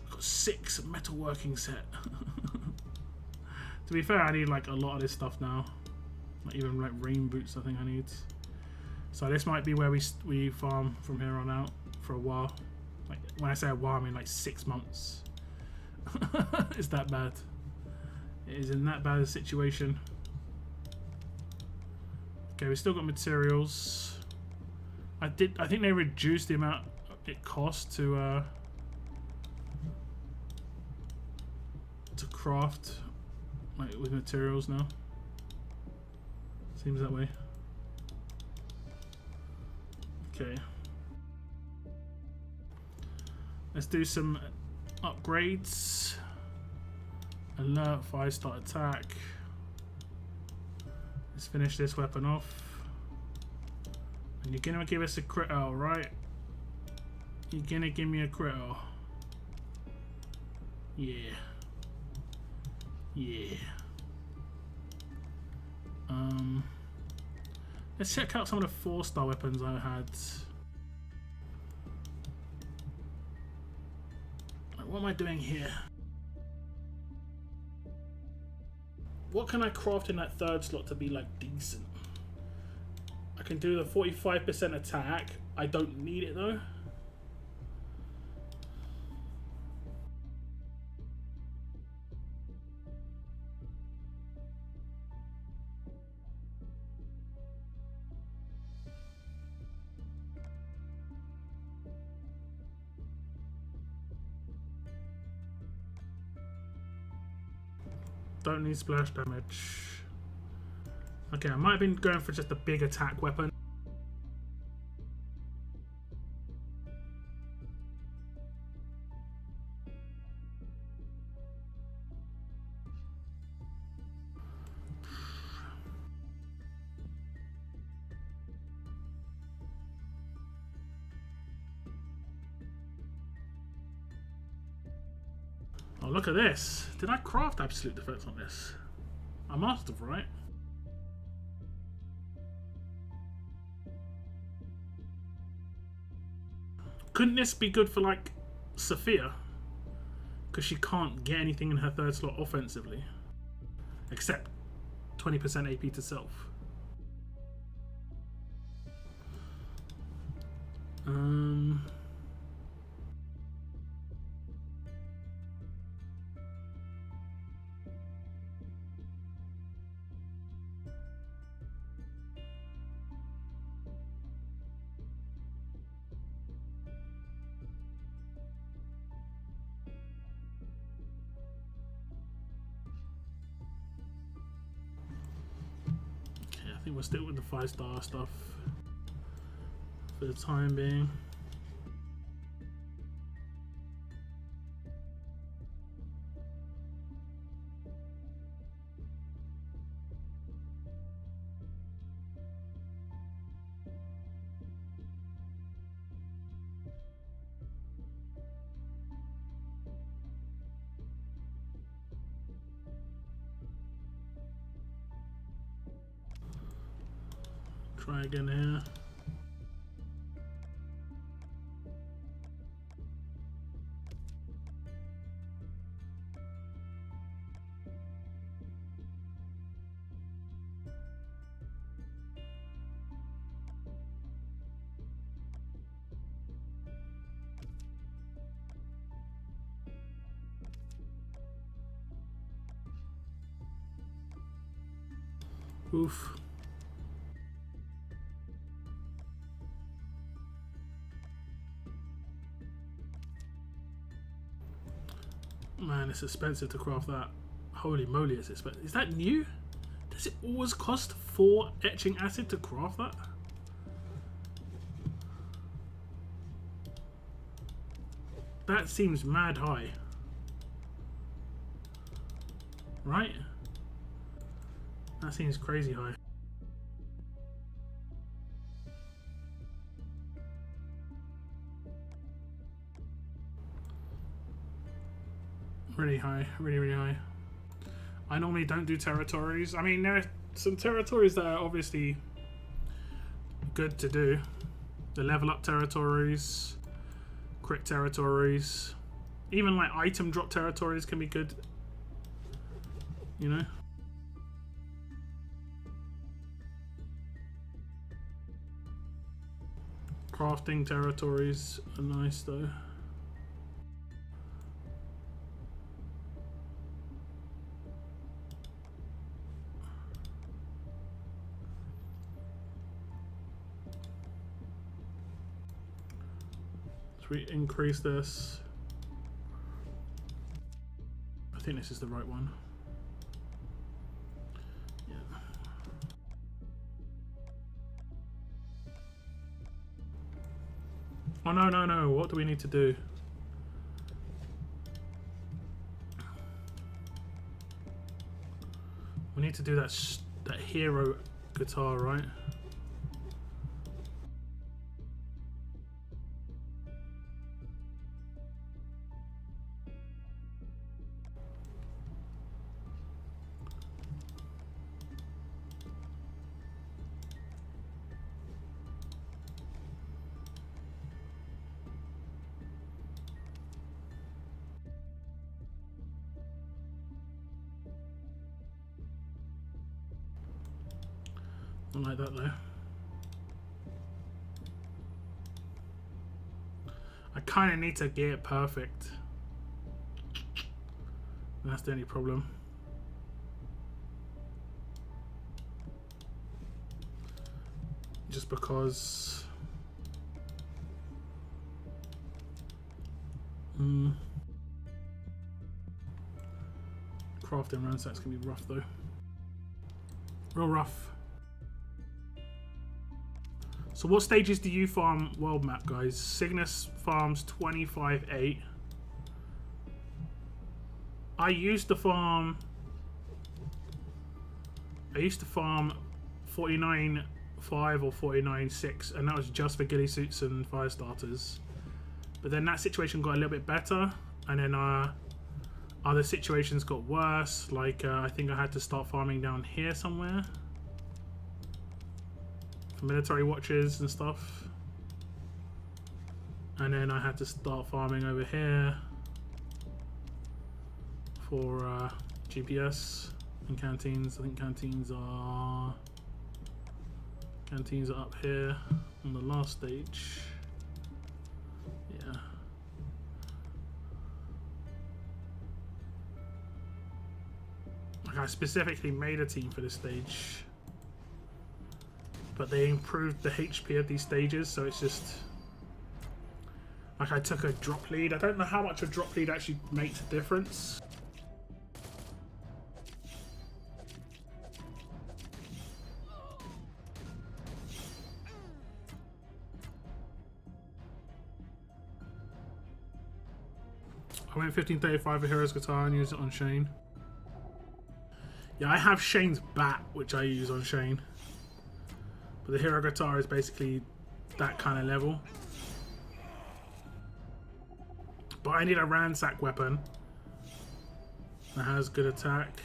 I've got 6 metalworking set. To be fair, I need like a lot of this stuff now. Like even like rain boots, I think I need. So this might be where we farm from here on out for a while. Like when I say a while, I mean like 6 months. It's that bad. It is in that bad a situation. Okay, we still got materials. I think they reduced the amount it costs to craft. Like with materials now. Seems that way. Okay. Let's do some upgrades. Alert, 5-star attack. Let's finish this weapon off. And you're gonna give us a critical, right? You're gonna give me a critical. Yeah. Yeah. Let's check out some of the 4-star weapons I had. What am I doing here? What can I craft in that 3rd slot to be like decent? I can do the 45% attack. I don't need it though. Don't need splash damage. Okay, I might have been going for just a big attack weapon. Oh, look at this. Did I craft absolute defense on this? I must have, right? Couldn't this be good for, like, Sophia? Because she can't get anything in her 3rd slot offensively. Except 20% AP to self. I think we'll stick with the 5-star stuff for the time being. Try again here. Oof. Man, it's expensive to craft that. Holy moly, it's expensive. Is that new? Does it always cost 4 etching acid to craft that? That seems mad high. Right? That seems crazy high. Really high, really high. I normally don't do territories. I mean, there are some territories that are obviously good to do. The level up territories, crit territories, even like item drop territories can be good. You know? Crafting territories are nice though. We increase this. I think this is the right one. Yeah. Oh no, what do we need to do? We need to do that hero guitar, right? Don't like that though. I kind of need to get it perfect. That's the only problem. Just because crafting ransacks can be rough though. Real rough. So what stages do you farm world map, guys? Cygnus farms 25.8. I used to farm 49.5 or 49.6, and that was just for ghillie suits and fire starters. But then that situation got a little bit better, and then other situations got worse. Like I think I had to start farming down here somewhere for military watches and stuff, and then I had to start farming over here for GPS and canteens. I think canteens are up here on the last stage. Yeah. Like I specifically made a team for this stage, but they improved the HP of these stages, so it's just like I took a drop lead. I don't know how much a drop lead actually makes a difference. I went 1535 for Hero's Guitar and used it on Shane. Yeah, I have Shane's bat, which I use on Shane. But the Hero Guitar is basically that kind of level. But I need a ransack weapon that has good attack.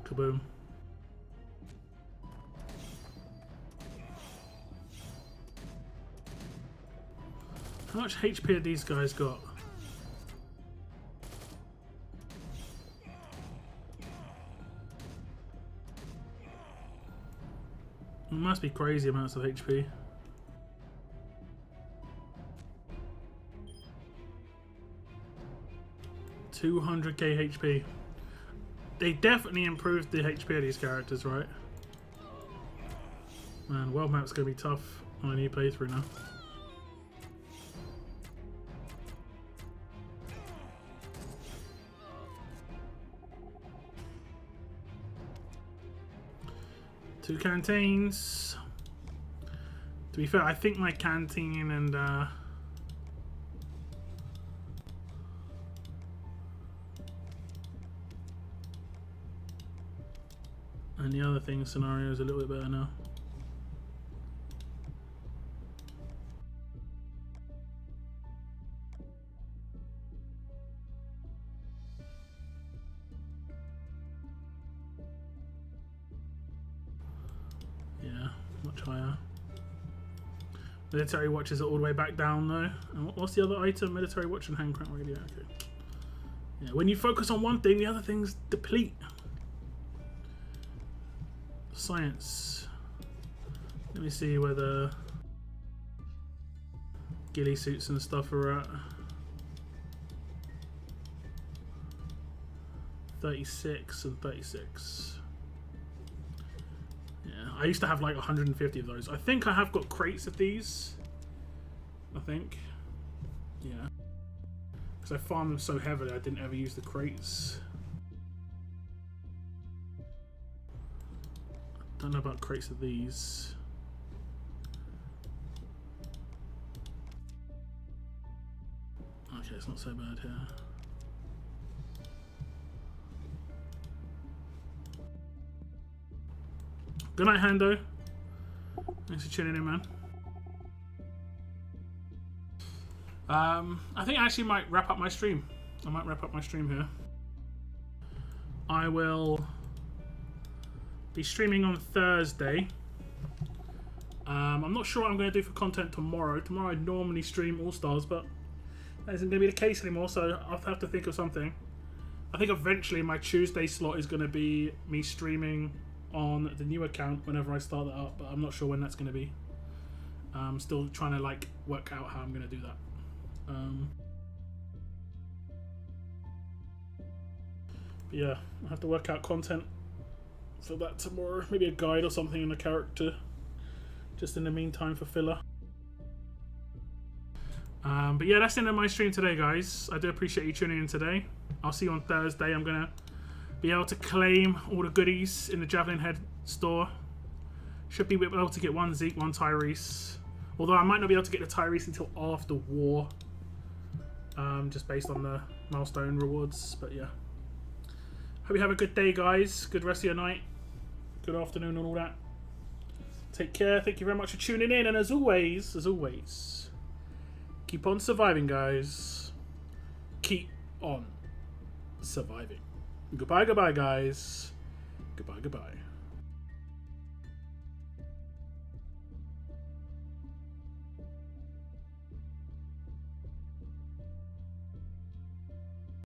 Kaboom. How much HP have these guys got? It must be crazy amounts of HP. $200k HP. They definitely improved the HP of these characters, right? Man, world map's gonna be tough on a new playthrough now. Two canteens. To be fair, I think my canteen and the other thing scenario is a little bit better now. Yeah, much higher. Military watches are all the way back down though. And what's the other item? Military watch and hand crank radio. Okay. Yeah, when you focus on one thing, the other things deplete. Science. Let me see where the ghillie suits and stuff are at. 36 and 36. Yeah, I used to have like 150 of those. I think I have got crates of these. I think. Yeah. Because I farmed them so heavily, I didn't ever use the crates. Don't know about crates of these. Okay, it's not so bad here. Good night, Hando. Thanks for tuning in, man. I think I actually might wrap up my stream. I might wrap up my stream here. I will be streaming on Thursday. I'm not sure what I'm going to do for content tomorrow. Tomorrow I normally stream All Stars, but that isn't going to be the case anymore, so I'll have to think of something. I think eventually my Tuesday slot is going to be me streaming on the new account whenever I start that up, but I'm not sure when that's going to be. I'm still trying to like work out how I'm going to do that. But yeah, I have to work out content for that tomorrow. Maybe a guide or something in a character, just in the meantime for filler. But yeah, that's the end of my stream today, guys. I do appreciate you tuning in today. I'll see you on Thursday. I'm gonna be able to claim all the goodies in the Javelin Head store. Should be able to get one Zeke, one Tyrese. Although I might not be able to get the Tyrese until after war. Just based on the milestone rewards. But yeah. Hope you have a good day, guys. Good rest of your night. Good afternoon and all that. Take care. Thank you very much for tuning in. And as always, keep on surviving, guys. Keep on surviving. Goodbye, goodbye, guys. Goodbye, goodbye.